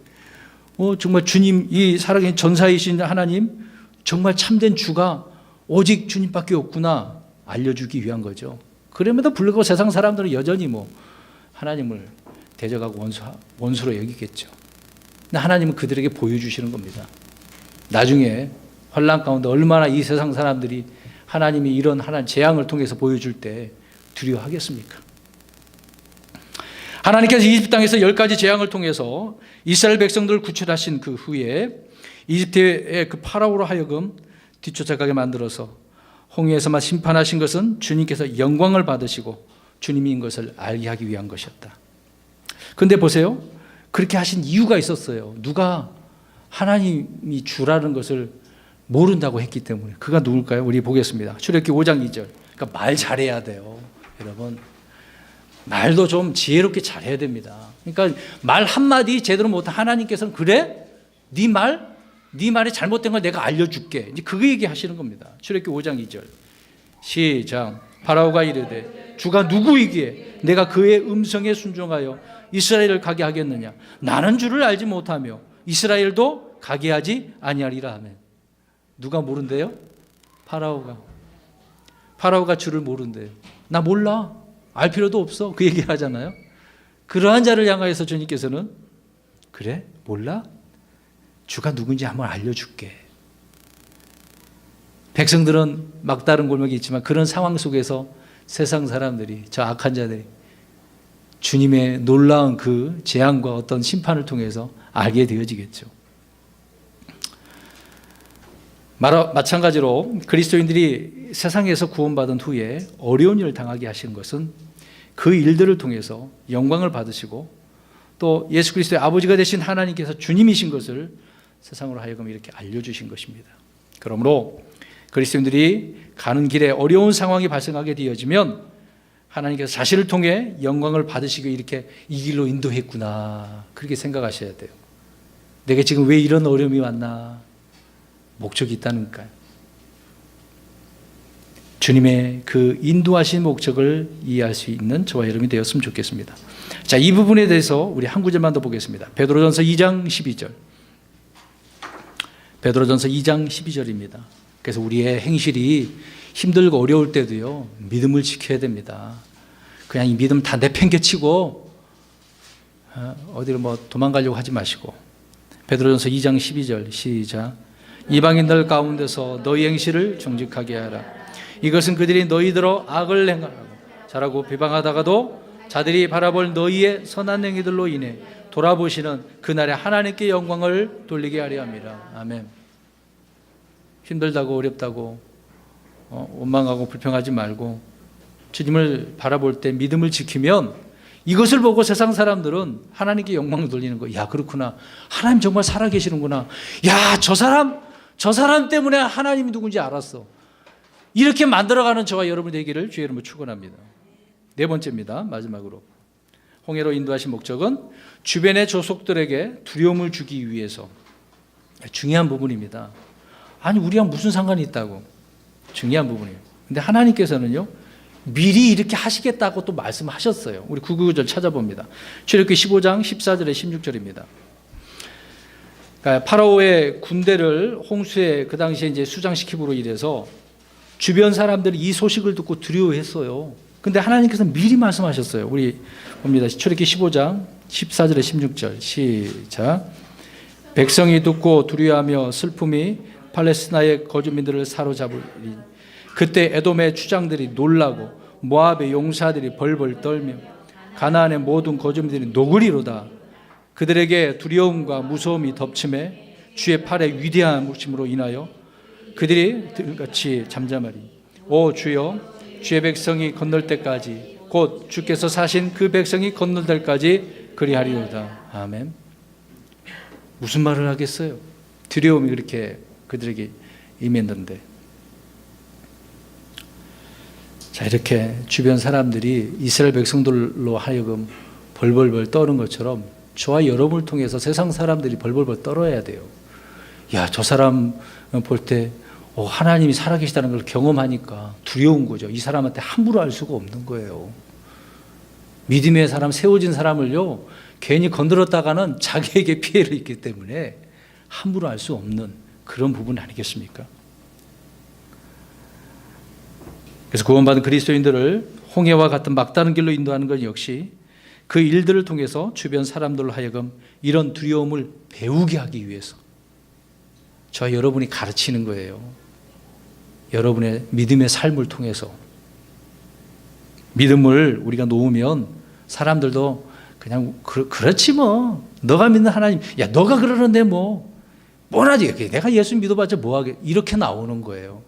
정말 주님, 이 살아계신 전사이신 하나님, 정말 참된 주가 오직 주님밖에 없구나 알려주기 위한 거죠. 그럼에도 불구하고 세상 사람들은 여전히 뭐 하나님을 대적하고 원수로 여기겠죠. 근데 하나님은 그들에게 보여주시는 겁니다. 나중에 환난 가운데 얼마나 이 세상 사람들이 하나님이 이런 하나님 재앙을 통해서 보여줄 때 두려워하겠습니까? 하나님께서 이집트 땅에서 10가지 재앙을 통해서 이스라엘 백성들을 구출하신 그 후에 이집트의 그 파라오로 하여금 뒤쫓아가게 만들어서 홍해에서만 심판하신 것은 주님께서 영광을 받으시고 주님인 것을 알게 하기 위한 것이었다. 그런데 보세요. 그렇게 하신 이유가 있었어요. 누가 하나님이 주라는 것을 모른다고 했기 때문에. 그가 누굴까요? 우리 보겠습니다. 출애굽기 5장 2절. 그러니까 말 잘해야 돼요. 여러분, 말도 좀 지혜롭게 잘해야 됩니다. 그러니까 말 한마디 제대로 못한 하나님께서는 그래? 네 말이 잘못된 걸 내가 알려줄게. 이제 그거 얘기하시는 겁니다. 출애굽기 5장 2절. 시작. 파라오가 이르되 주가 누구이기에 내가 그의 음성에 순종하여 이스라엘을 가게 하겠느냐? 나는 주를 알지 못하며 이스라엘도 가게 하지 아니하리라 하면. 누가 모른대요? 파라오가 주를 모른대요. 나 몰라. 알 필요도 없어. 그 얘기 하잖아요. 그러한 자를 향하여서 주님께서는 그래? 몰라? 주가 누군지 한번 알려줄게. 백성들은 막다른 골목이 있지만 그런 상황 속에서 세상 사람들이, 저 악한 자들이 주님의 놀라운 그 재앙과 어떤 심판을 통해서 알게 되어지겠죠. 마찬가지로 그리스도인들이 세상에서 구원받은 후에 어려운 일을 당하게 하신 것은 그 일들을 통해서 영광을 받으시고 또 예수 그리스도의 아버지가 되신 하나님께서 주님이신 것을 세상으로 하여금 이렇게 알려주신 것입니다. 그러므로 그리스도인들이 가는 길에 어려운 상황이 발생하게 되어지면 하나님께서 자신을 통해 영광을 받으시고 이렇게 이 길로 인도했구나, 그렇게 생각하셔야 돼요. 내게 지금 왜 이런 어려움이 왔나? 목적이 있다니까요. 주님의 그 인도하신 목적을 이해할 수 있는 저와 여러분이 되었으면 좋겠습니다. 자, 이 부분에 대해서 우리 한 구절만 더 보겠습니다. 베드로전서 2장 12절. 베드로전서 2장 12절입니다. 그래서 우리의 행실이 힘들고 어려울 때도요, 믿음을 지켜야 됩니다. 그냥 이 믿음 다 내팽개치고 어디로 뭐 도망가려고 하지 마시고. 베드로전서 2장 12절 시작. 이방인들 가운데서 너희 행실을 정직하게 하라. 이것은 그들이 너희들로 악을 행하라고 잘하고 비방하다가도 자들이 바라볼 너희의 선한 행위들로 인해 돌아보시는 그날에 하나님께 영광을 돌리게 하려 함이라. 아멘. 힘들다고 어렵다고 원망하고 불평하지 말고 주님을 바라볼 때 믿음을 지키면 이것을 보고 세상 사람들은 하나님께 영광을 돌리는 거예요. 야, 그렇구나. 하나님 정말 살아계시는구나. 야, 저 사람 때문에 하나님이 누군지 알았어. 이렇게 만들어가는 저와 여러분 되기를 주의 이름으로 축원합니다. 네 번째입니다. 마지막으로 홍해로 인도하신 목적은 주변의 조속들에게 두려움을 주기 위해서. 중요한 부분입니다. 아니, 우리랑 무슨 상관이 있다고. 중요한 부분이에요. 근데 하나님께서는요, 미리 이렇게 하시겠다고 또 말씀하셨어요. 우리 9구절 찾아봅니다. 출애굽기 15장 14절에 16절입니다. 그러니까 파라오의 군대를 홍수에 그 당시에 이제 수장시킴으로 인해서 주변 사람들이 이 소식을 듣고 두려워했어요. 근데 하나님께서는 미리 말씀하셨어요. 우리 봅니다. 출애굽기 15장 14절에 16절 시작. 백성이 듣고 두려워하며 슬픔이 팔레스타인의 거주민들을 사로잡으리. 그때 에돔의 추장들이 놀라고 모압의 용사들이 벌벌 떨며 가나안의 모든 거주민들이 녹으리로다. 그들에게 두려움과 무서움이 덮침에 주의 팔의 위대한 무심으로 인하여 그들이 들같이 잠잠하리. 오 주여, 주의 백성이 건널 때까지, 곧 주께서 사신 그 백성이 건널 때까지 그리하리로다. 아멘. 무슨 말을 하겠어요? 두려움이 그렇게 그들에게 임했는데. 자, 이렇게 주변 사람들이 이스라엘 백성들로 하여금 벌벌벌 떠는 것처럼 저와 여러분을 통해서 세상 사람들이 벌벌벌 떨어야 돼요. 야, 저 사람 볼 때 하나님이 살아계시다는 걸 경험하니까 두려운 거죠. 이 사람한테 함부로 할 수가 없는 거예요. 믿음의 사람, 세워진 사람을요, 괜히 건드렸다가는 자기에게 피해를 입기 때문에 함부로 할 수 없는 그런 부분 아니겠습니까? 그래서 구원받은 그리스도인들을 홍해와 같은 막다른 길로 인도하는 것 역시 그 일들을 통해서 주변 사람들로 하여금 이런 두려움을 배우게 하기 위해서 저와 여러분이 가르치는 거예요. 여러분의 믿음의 삶을 통해서. 믿음을 우리가 놓으면 사람들도 그냥 그렇지 뭐. 너가 믿는 하나님, 야 너가 그러는데 뭐하지? 내가 예수 믿어봤자 뭐하게. 이렇게 나오는 거예요.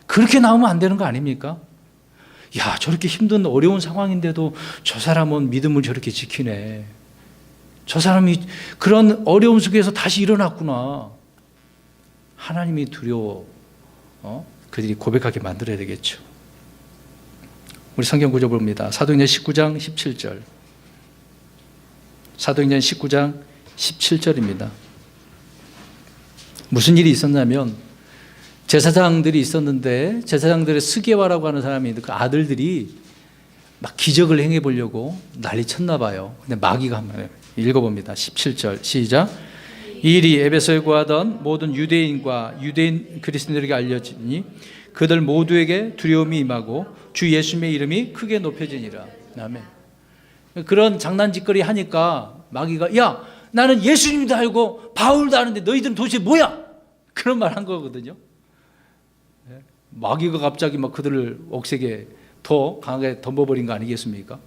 그렇게 나오면 안 되는 거 아닙니까? 야, 저렇게 힘든 어려운 상황인데도 저 사람은 믿음을 저렇게 지키네. 저 사람이 그런 어려움 속에서 다시 일어났구나. 하나님이 두려워. 그들이 고백하게 만들어야 되겠죠. 우리 성경 구절 봅니다. 사도행전 19장 17절. 사도행전 19장 17절입니다. 무슨 일이 있었냐면 제사장들이 있었는데 제사장들의 스게와라고 하는 사람이 있는데 그 아들들이 막 기적을 행해 보려고 난리 쳤나 봐요. 근데 마귀가 한번 읽어봅니다. 17절 시작. 이 일이 에베소에 거하던 모든 유대인과 유대인 그리스도인들에게 알려지니 그들 모두에게 두려움이 임하고 주 예수님의 이름이 크게 높여지니라. 아멘. 그런 장난짓거리 하니까 마귀가 야 나는 예수님도 알고 바울도 아는데 너희들은 도대체 뭐야? 그런 말 한 거거든요. 마귀가 갑자기 막 그들을 억세게 더 강하게 덤벼버린 거 아니겠습니까?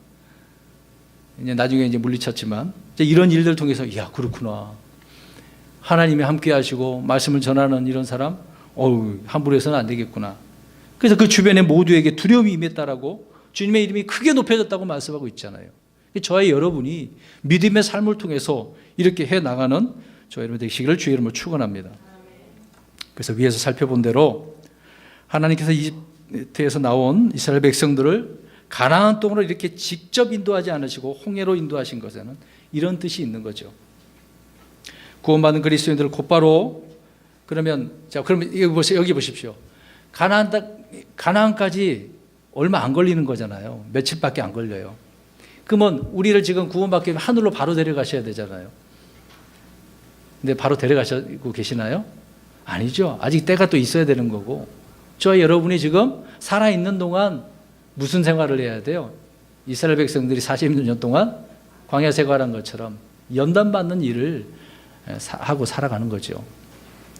이제 나중에 이제 물리쳤지만 이제 이런 일들을 통해서 야 그렇구나. 하나님이 함께 하시고 말씀을 전하는 이런 사람, 함부로 해서는 안 되겠구나. 그래서 그 주변에 모두에게 두려움이 임했다라고 주님의 이름이 크게 높여졌다고 말씀하고 있잖아요. 저와 여러분이 믿음의 삶을 통해서 이렇게 해나가는 저와 여러분 되시기를 주의 이름으로 축원합니다. 그래서 위에서 살펴본 대로 하나님께서 이집트에서 나온 이스라엘 백성들을 가나안 땅으로 이렇게 직접 인도하지 않으시고 홍해로 인도하신 것에는 이런 뜻이 있는 거죠. 구원받은 그리스도인들을 곧바로 그러면 여기 보십시오. 가나안까지 얼마 안 걸리는 거잖아요. 며칠밖에 안 걸려요. 그러면 우리를 지금 구원받기 위해 하늘로 바로 데려가셔야 되잖아요. 근데 바로 데려가시고 계시나요? 아니죠. 아직 때가 또 있어야 되는 거고 저와 여러분이 지금 살아있는 동안 무슨 생활을 해야 돼요? 이스라엘 백성들이 40년 동안 광야 생활한 것처럼 연단받는 일을 하고 살아가는 거죠.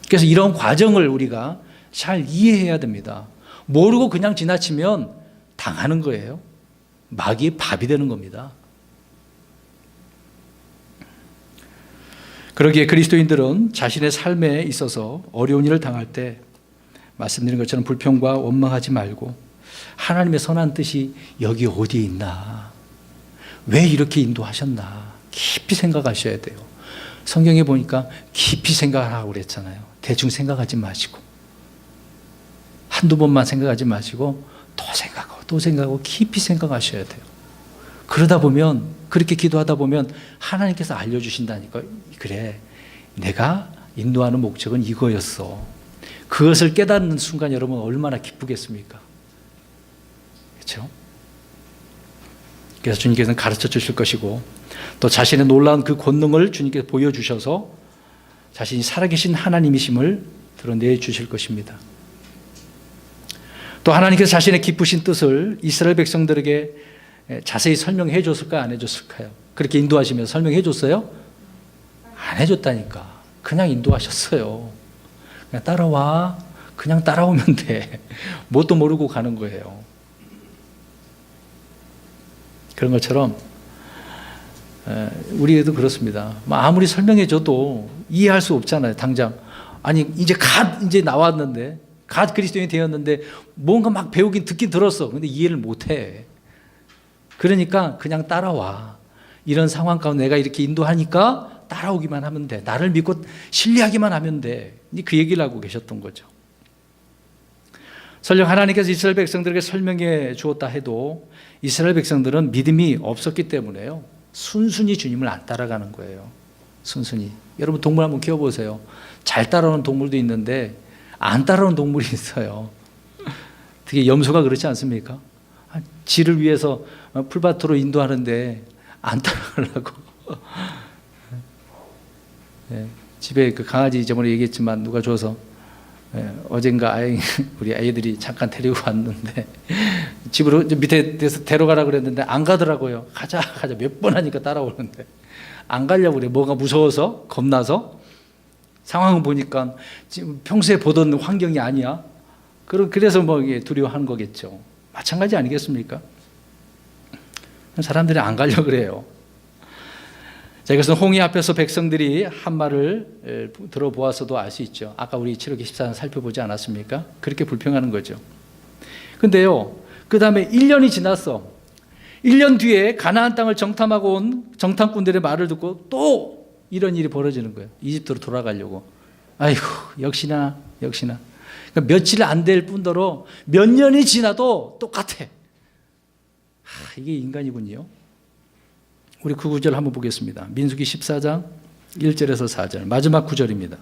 그래서 이런 과정을 우리가 잘 이해해야 됩니다. 모르고 그냥 지나치면 당하는 거예요. 마귀의 밥이 되는 겁니다. 그러기에 그리스도인들은 자신의 삶에 있어서 어려운 일을 당할 때 말씀드린 것처럼 불평과 원망하지 말고 하나님의 선한 뜻이 여기 어디에 있나, 왜 이렇게 인도하셨나 깊이 생각하셔야 돼요. 성경에 보니까 깊이 생각하라고 그랬잖아요. 대충 생각하지 마시고 한두 번만 생각하지 마시고 또 생각하고 깊이 생각하셔야 돼요. 그러다 보면 그렇게 기도하다 보면 하나님께서 알려주신다니까. 그래, 내가 인도하는 목적은 이거였어. 그것을 깨닫는 순간 여러분 얼마나 기쁘겠습니까? 그렇죠? 그래서 주님께서는 가르쳐 주실 것이고 또 자신의 놀라운 그 권능을 주님께서 보여주셔서 자신이 살아계신 하나님이심을 드러내 주실 것입니다. 또 하나님께서 자신의 기쁘신 뜻을 이스라엘 백성들에게 자세히 설명해 줬을까요? 안 해줬을까요? 그렇게 인도하시면서 설명해 줬어요? 안 해줬다니까. 그냥 인도하셨어요. 그냥 따라와. 그냥 따라오면 돼. 뭣도 모르고 가는 거예요. 그런 것처럼 우리도 그렇습니다. 아무리 설명해 줘도 이해할 수 없잖아요. 당장. 아니 이제 나왔는데 갓 그리스도인이 되었는데 뭔가 막 배우긴 듣긴 들었어. 근데 이해를 못해. 그러니까 그냥 따라와. 이런 상황 가운데 내가 이렇게 인도하니까 따라오기만 하면 돼. 나를 믿고 신뢰하기만 하면 돼. 그 얘기를 하고 계셨던 거죠. 설령 하나님께서 이스라엘 백성들에게 설명해 주었다 해도 이스라엘 백성들은 믿음이 없었기 때문에요. 순순히 주님을 안 따라가는 거예요. 순순히. 여러분 동물 한번 키워보세요. 잘 따라오는 동물도 있는데 안 따라오는 동물이 있어요. 특히 염소가 그렇지 않습니까? 지를 위해서 풀밭으로 인도하는데 안 따라가려고. 집에 그 강아지 저번에 얘기했지만 누가 줘서 어젠가 우리 아이들이 잠깐 데리고 왔는데 집으로 밑에서 데려가라 그랬는데 안 가더라고요. 가자 몇 번 하니까 따라오는데 안 가려고 그래. 뭐가 무서워서 겁나서. 상황을 보니까 지금 평소에 보던 환경이 아니야. 그래서 뭐 이게 두려워하는 거겠죠. 마찬가지 아니겠습니까? 사람들이 안 가려고 그래요. 자, 이것은 홍해 앞에서 백성들이 한 말을 들어보았어도 알 수 있죠. 아까 우리 7기 14장 살펴보지 않았습니까? 그렇게 불평하는 거죠. 근데요, 그 다음에 1년이 지났어. 1년 뒤에 가나안 땅을 정탐하고 온 정탐꾼들의 말을 듣고 또 이런 일이 벌어지는 거예요. 이집트로 돌아가려고. 아이고, 역시나. 그러니까 며칠 안 될 뿐더러 몇 년이 지나도 똑같아. 이게 인간이군요. 우리 그 구절 한번 보겠습니다. 민수기 14장 1절에서 4절 마지막 구절입니다.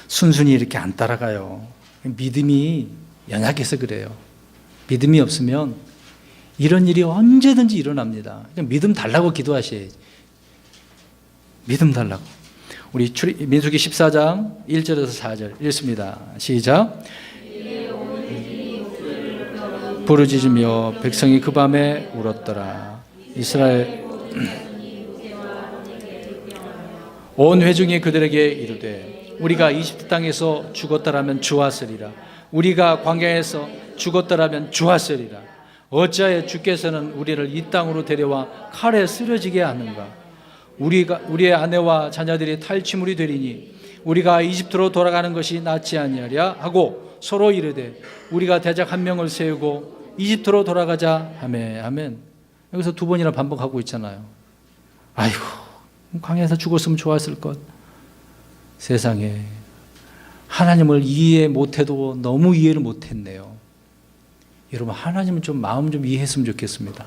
순순히 이렇게 안 따라가요. 믿음이 연약해서 그래요. 믿음이 없으면 이런 일이 언제든지 일어납니다. 그냥 믿음 달라고 기도하셔야지. 믿음 달라고. 우리 민수기 14장 1절에서 4절 읽습니다. 시작. 부르짖으며 백성이 그 밤에 울었더라. 이스라엘 온 회중이 그들에게 이르되 우리가 이집트 땅에서 죽었더라면 좋았으리라. 우리가 광야에서 죽었더라면 좋았으리라. 어찌하여 주께서는 우리를 이 땅으로 데려와 칼에 쓰러지게 하는가? 우리의 아내와 자녀들이 탈취물이 되리니 우리가 이집트로 돌아가는 것이 낫지 아니하랴 하고 서로 이르되 우리가 대적 한 명을 세우고 이집트로 돌아가자 하매. 아멘. 여기서 두 번이나 반복하고 있잖아요. 아이고, 광야에서 죽었으면 좋았을 것. 세상에 하나님을 이해 못해도 너무 이해를 못했네요. 여러분, 하나님은 좀 마음 좀 이해했으면 좋겠습니다.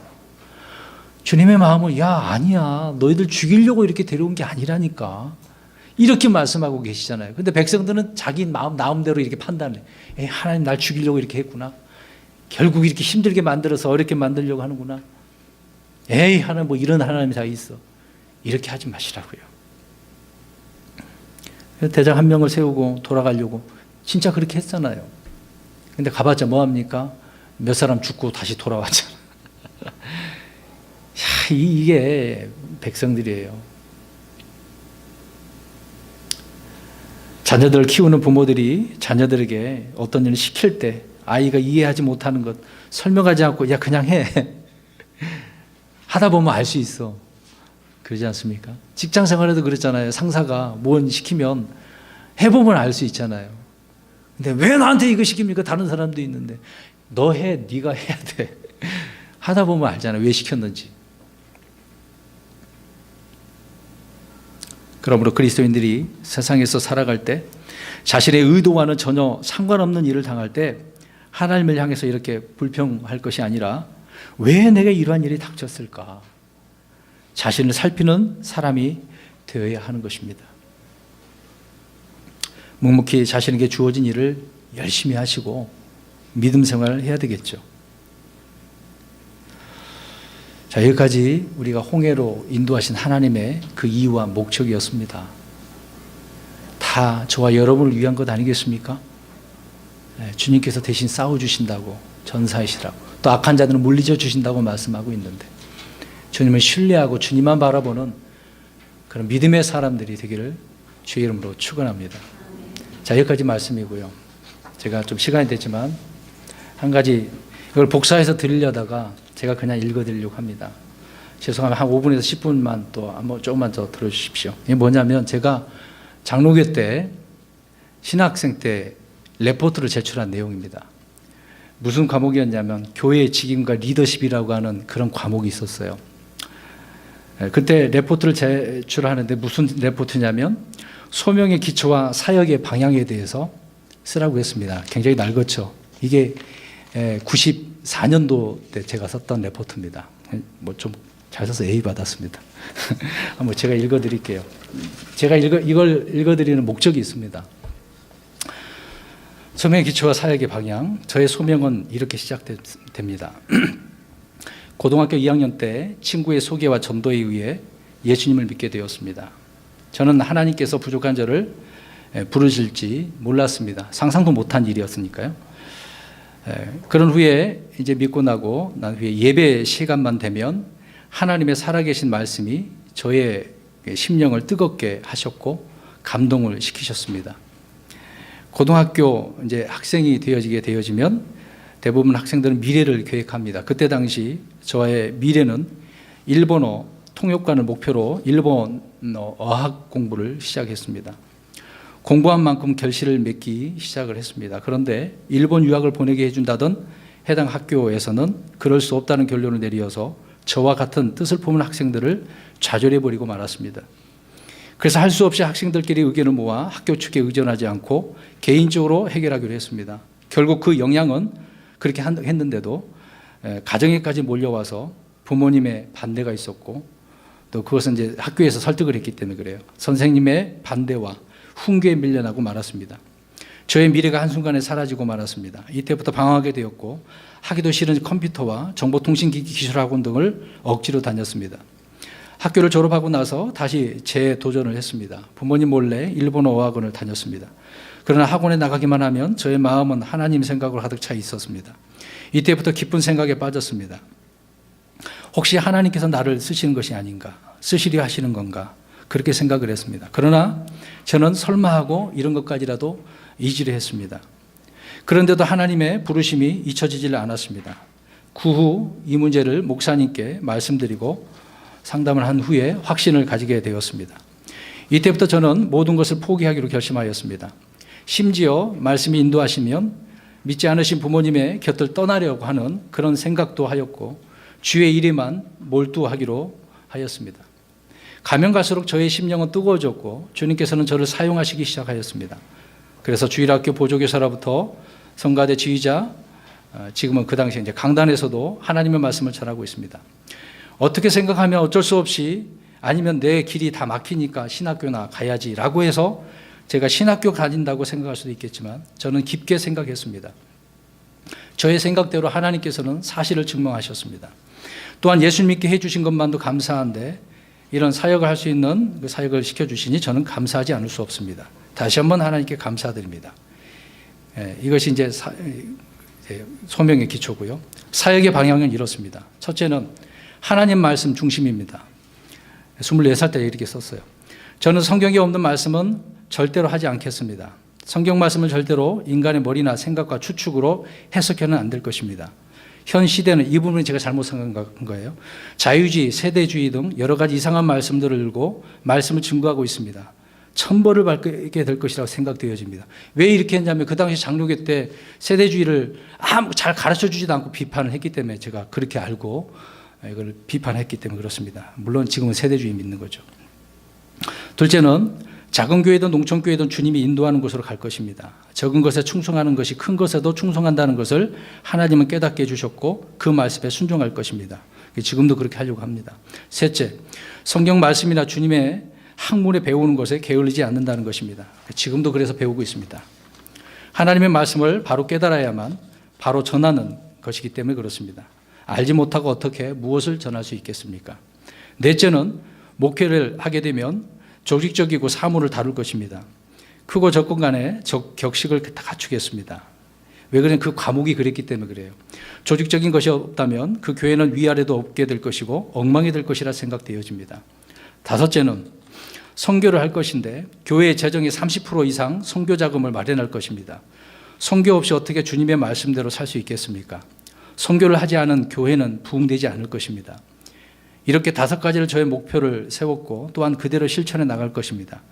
주님의 마음은 아니야, 너희들 죽이려고 이렇게 데려온 게 아니라니까, 이렇게 말씀하고 계시잖아요. 근데 백성들은 자기 마음대로 이렇게 판단해. 하나님 날 죽이려고 이렇게 했구나. 결국 이렇게 힘들게 만들어서 어렵게 만들려고 하는구나. 하나님 뭐 이런 하나님이 다 있어. 이렇게 하지 마시라고요. 대장 한 명을 세우고 돌아가려고 진짜 그렇게 했잖아요. 근데 가봤자 뭐합니까? 몇 사람 죽고 다시 돌아왔잖아. 이게 백성들이에요. 자녀들을 키우는 부모들이 자녀들에게 어떤 일을 시킬 때 아이가 이해하지 못하는 것 설명하지 않고 그냥 해. 하다 보면 알 수 있어. 그러지 않습니까? 직장 생활에도 그랬잖아요. 상사가 뭔 시키면 해보면 알 수 있잖아요. 근데 왜 나한테 이거 시킵니까? 다른 사람도 있는데. 너 해. 네가 해야 돼. 하다 보면 알잖아요. 왜 시켰는지. 그러므로 그리스도인들이 세상에서 살아갈 때 자신의 의도와는 전혀 상관없는 일을 당할 때 하나님을 향해서 이렇게 불평할 것이 아니라 왜 내가 이러한 일이 닥쳤을까? 자신을 살피는 사람이 되어야 하는 것입니다. 묵묵히 자신에게 주어진 일을 열심히 하시고 믿음 생활을 해야 되겠죠. 자, 여기까지 우리가 홍해로 인도하신 하나님의 그 이유와 목적이었습니다. 다 저와 여러분을 위한 것 아니겠습니까? 주님께서 대신 싸워주신다고, 전사이시라고, 또 악한 자들은 물리쳐 주신다고 말씀하고 있는데 주님을 신뢰하고 주님만 바라보는 그런 믿음의 사람들이 되기를 주의 이름으로 축원합니다. 자, 여기까지 말씀이고요. 제가 좀 시간이 됐지만 한 가지 이걸 복사해서 드리려다가 제가 그냥 읽어드리려고 합니다. 죄송하면 한 5분에서 10분만 또 한번 조금만 더 들어주십시오. 이게 뭐냐면 제가 장로교 때 신학생 때 레포트를 제출한 내용입니다. 무슨 과목이었냐면 교회의 직임과 리더십이라고 하는 그런 과목이 있었어요. 그때 레포트를 제출하는데 무슨 레포트냐면 소명의 기초와 사역의 방향에 대해서 쓰라고 했습니다. 굉장히 낡았죠. 이게 94년도 때 제가 썼던 레포트입니다. 뭐 좀 잘 써서 A 받았습니다. 한번 제가 읽어드릴게요. 제가 이걸 읽어드리는 목적이 있습니다. 소명의 기초와 사역의 방향. 저의 소명은 이렇게 시작됩니다. 고등학교 2학년 때 친구의 소개와 전도에 의해 예수님을 믿게 되었습니다. 저는 하나님께서 부족한 저를 부르실지 몰랐습니다. 상상도 못한 일이었으니까요. 그런 후에 이제 믿고 나고 난 후에 예배 시간만 되면 하나님의 살아계신 말씀이 저의 심령을 뜨겁게 하셨고 감동을 시키셨습니다. 고등학교 이제 학생이 되어지면 대부분 학생들은 미래를 계획합니다. 그때 당시 저의 미래는 일본어 통역관을 목표로 일본어 어학 공부를 시작했습니다. 공부한 만큼 결실을 맺기 시작을 했습니다. 그런데 일본 유학을 보내게 해준다던 해당 학교에서는 그럴 수 없다는 결론을 내리어서 저와 같은 뜻을 품은 학생들을 좌절해버리고 말았습니다. 그래서 할 수 없이 학생들끼리 의견을 모아 학교 측에 의존하지 않고 개인적으로 해결하기로 했습니다. 결국 그 영향은 그렇게 했는데도 가정에까지 몰려와서 부모님의 반대가 있었고 또 그것은 이제 학교에서 설득을 했기 때문에 그래요. 선생님의 반대와 훈계에 밀려나고 말았습니다. 저의 미래가 한순간에 사라지고 말았습니다. 이때부터 방황하게 되었고 하기도 싫은 컴퓨터와 정보통신기기 기술학원 등을 억지로 다녔습니다. 학교를 졸업하고 나서 다시 재도전을 했습니다. 부모님 몰래 일본어 어학원을 다녔습니다. 그러나 학원에 나가기만 하면 저의 마음은 하나님 생각으로 가득 차 있었습니다. 이때부터 기쁜 생각에 빠졌습니다. 혹시 하나님께서 나를 쓰시는 것이 아닌가, 쓰시려 하시는 건가, 그렇게 생각을 했습니다. 그러나 저는 설마 하고 이런 것까지라도 이지를 했습니다. 그런데도 하나님의 부르심이 잊혀지질 않았습니다. 그 후 이 문제를 목사님께 말씀드리고 상담을 한 후에 확신을 가지게 되었습니다. 이때부터 저는 모든 것을 포기하기로 결심하였습니다. 심지어 말씀이 인도하시면 믿지 않으신 부모님의 곁을 떠나려고 하는 그런 생각도 하였고 주의 일에만 몰두하기로 하였습니다. 가면 갈수록 저의 심령은 뜨거워졌고 주님께서는 저를 사용하시기 시작하였습니다. 그래서 주일학교 보조교사로부터 성가대 지휘자, 지금은 그 당시에 이제 강단에서도 하나님의 말씀을 전하고 있습니다. 어떻게 생각하면 어쩔 수 없이 아니면 내 길이 다 막히니까 신학교나 가야지라고 해서 제가 신학교 다닌다고 생각할 수도 있겠지만 저는 깊게 생각했습니다. 저의 생각대로 하나님께서는 사실을 증명하셨습니다. 또한 예수 믿게 해주신 것만도 감사한데 이런 사역을 할 수 있는 그 사역을 시켜주시니 저는 감사하지 않을 수 없습니다. 다시 한번 하나님께 감사드립니다. 이것이 이제 소명의 기초고요. 사역의 방향은 이렇습니다. 첫째는 하나님 말씀 중심입니다. 24살 때 이렇게 썼어요. 저는 성경에 없는 말씀은 절대로 하지 않겠습니다. 성경 말씀을 절대로 인간의 머리나 생각과 추측으로 해석해는 안 될 것입니다. 현 시대는 이 부분이 제가 잘못 생각한 거예요. 자유주의, 세대주의 등 여러 가지 이상한 말씀들을 읽고 말씀을 증거하고 있습니다. 천벌을 받게 될 것이라고 생각되어집니다. 왜 이렇게 했냐면 그 당시 장로교 때 세대주의를 잘 가르쳐주지도 않고 비판을 했기 때문에 제가 그렇게 알고 이걸 비판했기 때문에 그렇습니다. 물론 지금은 세대주의 믿는 거죠. 둘째는 작은 교회든 농촌교회든 주님이 인도하는 곳으로 갈 것입니다. 적은 것에 충성하는 것이 큰 것에도 충성한다는 것을 하나님은 깨닫게 해주셨고 그 말씀에 순종할 것입니다. 지금도 그렇게 하려고 합니다. 셋째, 성경 말씀이나 주님의 학문에 배우는 것에 게을리지 않는다는 것입니다. 지금도 그래서 배우고 있습니다. 하나님의 말씀을 바로 깨달아야만 바로 전하는 것이기 때문에 그렇습니다. 알지 못하고 어떻게 무엇을 전할 수 있겠습니까? 넷째는 목회를 하게 되면 조직적이고 사물을 다룰 것입니다. 크고 적건 간에 격식을 다 갖추겠습니다. 왜 그러냐? 그 과목이 그랬기 때문에 그래요. 조직적인 것이 없다면 그 교회는 위아래도 없게 될 것이고 엉망이 될 것이라 생각되어집니다. 다섯째는 선교를 할 것인데 교회의 재정의 30% 이상 선교 자금을 마련할 것입니다. 선교 없이 어떻게 주님의 말씀대로 살 수 있겠습니까? 선교를 하지 않은 교회는 부흥되지 않을 것입니다. 이렇게 5가지를 저의 목표를 세웠고 또한 그대로 실천해 나갈 것입니다.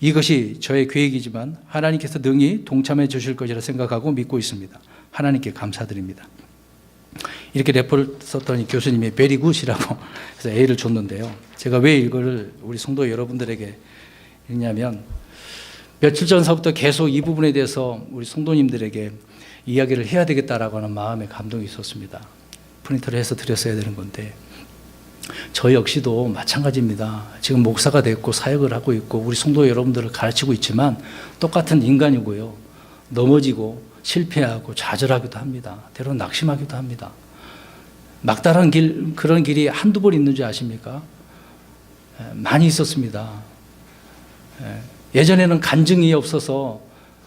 이것이 저의 계획이지만 하나님께서 능히 동참해 주실 것이라 생각하고 믿고 있습니다. 하나님께 감사드립니다. 이렇게 레포를 썼더니 교수님이 베리 굿이라고 해서 A를 줬는데요. 제가 왜 이걸 우리 성도 여러분들에게 읽냐면 며칠 전서부터 계속 이 부분에 대해서 우리 성도님들에게 이야기를 해야 되겠다라고 하는 마음의 감동이 있었습니다. 프린트를 해서 드렸어야 되는 건데 저 역시도 마찬가지입니다. 지금 목사가 됐고 사역을 하고 있고 우리 성도 여러분들을 가르치고 있지만 똑같은 인간이고요. 넘어지고 실패하고 좌절하기도 합니다. 때로는 낙심하기도 합니다. 막다른 길, 그런 길이 한두 번 있는 줄 아십니까? 많이 있었습니다. 예전에는 간증이 없어서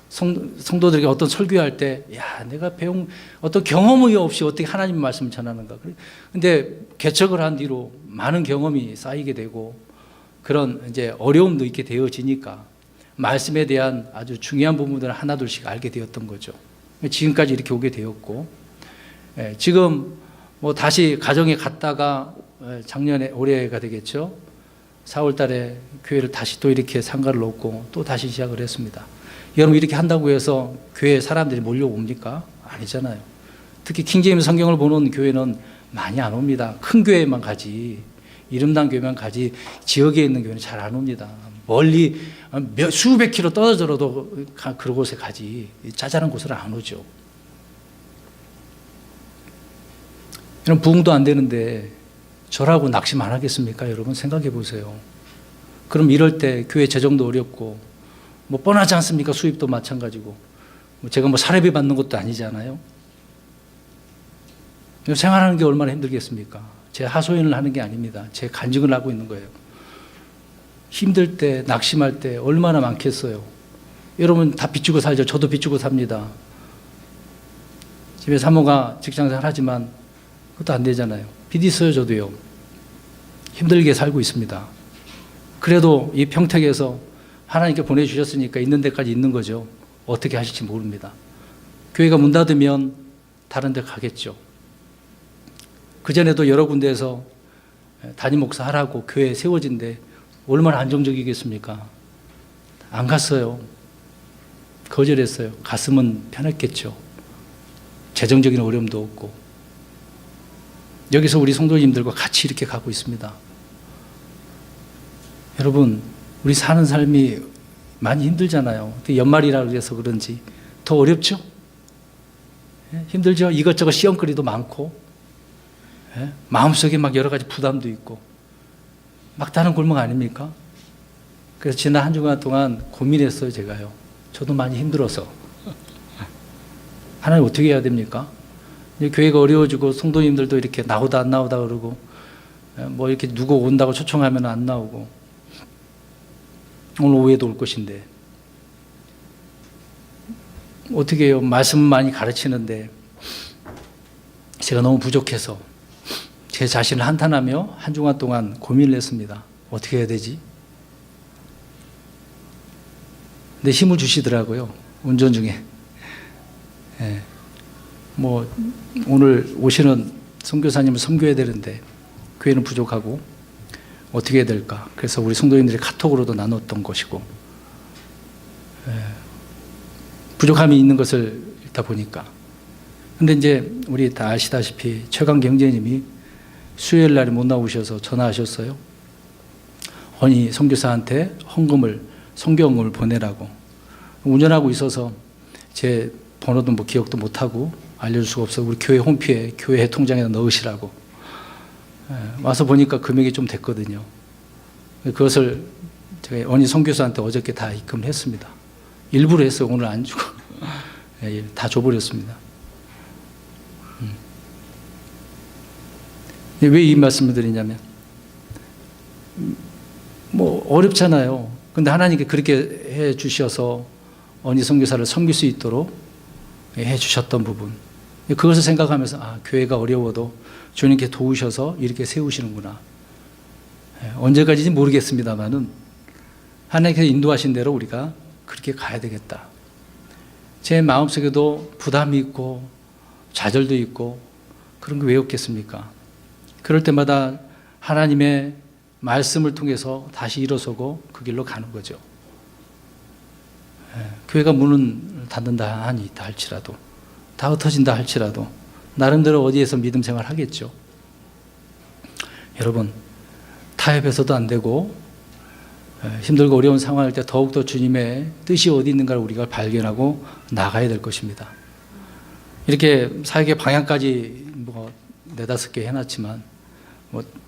성도들에게 어떤 설교할 때, 야, 내가 배운 어떤 경험이 없이 어떻게 하나님 말씀을 전하는가. 근데 개척을 한 뒤로 많은 경험이 쌓이게 되고 그런 이제 어려움도 있게 되어지니까 말씀에 대한 아주 중요한 부분들을 하나둘씩 알게 되었던 거죠. 지금까지 이렇게 오게 되었고, 지금 뭐 다시 가정에 갔다가 작년에 올해가 되겠죠. 4월 달에 교회를 다시 또 이렇게 상가를 놓고 또 다시 시작을 했습니다. 여러분 이렇게 한다고 해서 교회에 사람들이 몰려옵니까? 아니잖아요. 특히 킹제임스 성경을 보는 교회는 많이 안 옵니다. 큰 교회만 가지, 이름난 교회만 가지 지역에 있는 교회는 잘 안 옵니다. 멀리 수백 킬로 떨어져도 그런 곳에 가지 짜잘한 곳을 안 오죠. 이런 부흥도 안 되는데 저라고 낙심 안 하겠습니까? 여러분 생각해 보세요. 그럼 이럴 때 교회 재정도 어렵고 뭐 뻔하지 않습니까? 수입도 마찬가지고 제가 뭐 사례비 받는 것도 아니잖아요. 생활하는 게 얼마나 힘들겠습니까? 제 하소연을 하는 게 아닙니다. 제 간증을 하고 있는 거예요. 힘들 때 낙심할 때 얼마나 많겠어요. 여러분 다 빚주고 살죠. 저도 빚주고 삽니다. 집에 사모가 직장생활 하지만 그것도 안 되잖아요. 빚 있어요. 저도요. 힘들게 살고 있습니다. 그래도 이 평택에서 하나님께 보내주셨으니까 있는 데까지 있는 거죠. 어떻게 하실지 모릅니다. 교회가 문 닫으면 다른 데 가겠죠. 그전에도 여러 군데에서 담임 목사 하라고 교회에 세워진데 얼마나 안정적이겠습니까? 안 갔어요. 거절했어요. 갔으면 편했겠죠. 재정적인 어려움도 없고. 여기서 우리 성도님들과 같이 이렇게 가고 있습니다. 여러분, 우리 사는 삶이 많이 힘들잖아요. 연말이라 그래서 그런지 더 어렵죠? 힘들죠? 이것저것 시험거리도 많고, 마음속에 막 여러 가지 부담도 있고, 막다른 골목 아닙니까? 그래서 지난 한 주간 동안 고민했어요, 제가요. 저도 많이 힘들어서. 하나님 어떻게 해야 됩니까? 교회가 어려워지고 성도님들도 이렇게 나오다 안 나오다 그러고 뭐 이렇게 누구 온다고 초청하면 안 나오고 오늘 오후에도 올 것인데 어떻게 해요? 말씀 많이 가르치는데 제가 너무 부족해서 제 자신을 한탄하며 한 주간 동안 고민을 했습니다. 어떻게 해야 되지? 근데 힘을 주시더라고요. 운전 중에. 뭐 오늘 오시는 선교사님을 섬겨야 되는데 교회는 부족하고 어떻게 해야 될까? 그래서 우리 성도님들이 카톡으로도 나눴던 것이고 부족함이 있는 것을 읽다 보니까 근데 이제 우리 다 아시다시피 최강 경제님이 수요일 날에 못 나오셔서 전화하셨어요. 허니 선교사한테 선교헌금을 보내라고. 운전하고 있어서 제 번호도 뭐 기억도 못하고 알려줄 수가 없어. 우리 교회 홈피에 교회 통장에 넣으시라고. 와서 보니까 금액이 좀 됐거든요. 그것을 제가 언니 선교사한테 어저께 다 입금했습니다. 일부러 했어요. 오늘 안 주고 다 줘버렸습니다. 왜 이 말씀을 드리냐면 뭐 어렵잖아요. 근데 하나님께 그렇게 해 주셔서 언니 선교사를 섬길 수 있도록 해주셨던 부분, 그것을 생각하면서 교회가 어려워도 주님께 도우셔서 이렇게 세우시는구나. 언제까지인지 모르겠습니다만은 하나님께서 인도하신 대로 우리가 그렇게 가야 되겠다. 제 마음속에도 부담이 있고 좌절도 있고 그런 게 왜 없겠습니까? 그럴 때마다 하나님의 말씀을 통해서 다시 일어서고 그 길로 가는 거죠. 교회가 문을 닫는다 하니 다 할지라도, 다 흩어진다 할지라도 나름대로 어디에서 믿음 생활 하겠죠. 여러분, 타협해서도 안 되고 힘들고 어려운 상황일 때 더욱더 주님의 뜻이 어디 있는가를 우리가 발견하고 나가야 될 것입니다. 이렇게 사역의 방향까지 네다섯 개 해놨지만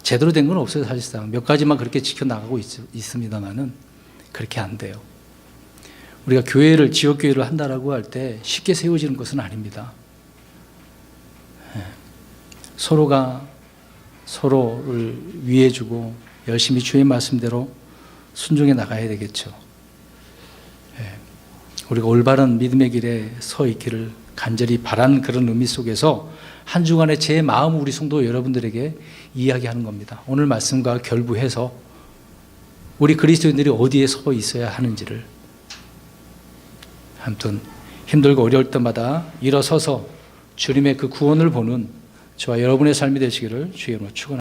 제대로 된 건 없어요. 사실상 몇 가지만 그렇게 지켜나가고 있습니다만은 그렇게 안 돼요. 우리가 교회를, 지역교회를 한다라고 할 때 쉽게 세워지는 것은 아닙니다. 서로가 서로를 위해주고 열심히 주의 말씀대로 순종해 나가야 되겠죠. 우리가 올바른 믿음의 길에 서 있기를 간절히 바라는 그런 의미 속에서 한 주간의 제 마음을 우리 성도 여러분들에게 이야기하는 겁니다. 오늘 말씀과 결부해서 우리 그리스도인들이 어디에 서 있어야 하는지를, 아무튼 힘들고 어려울 때마다 일어서서 주님의 그 구원을 보는 저와 여러분의 삶이 되시기를 주의 이름으로 축원합니다.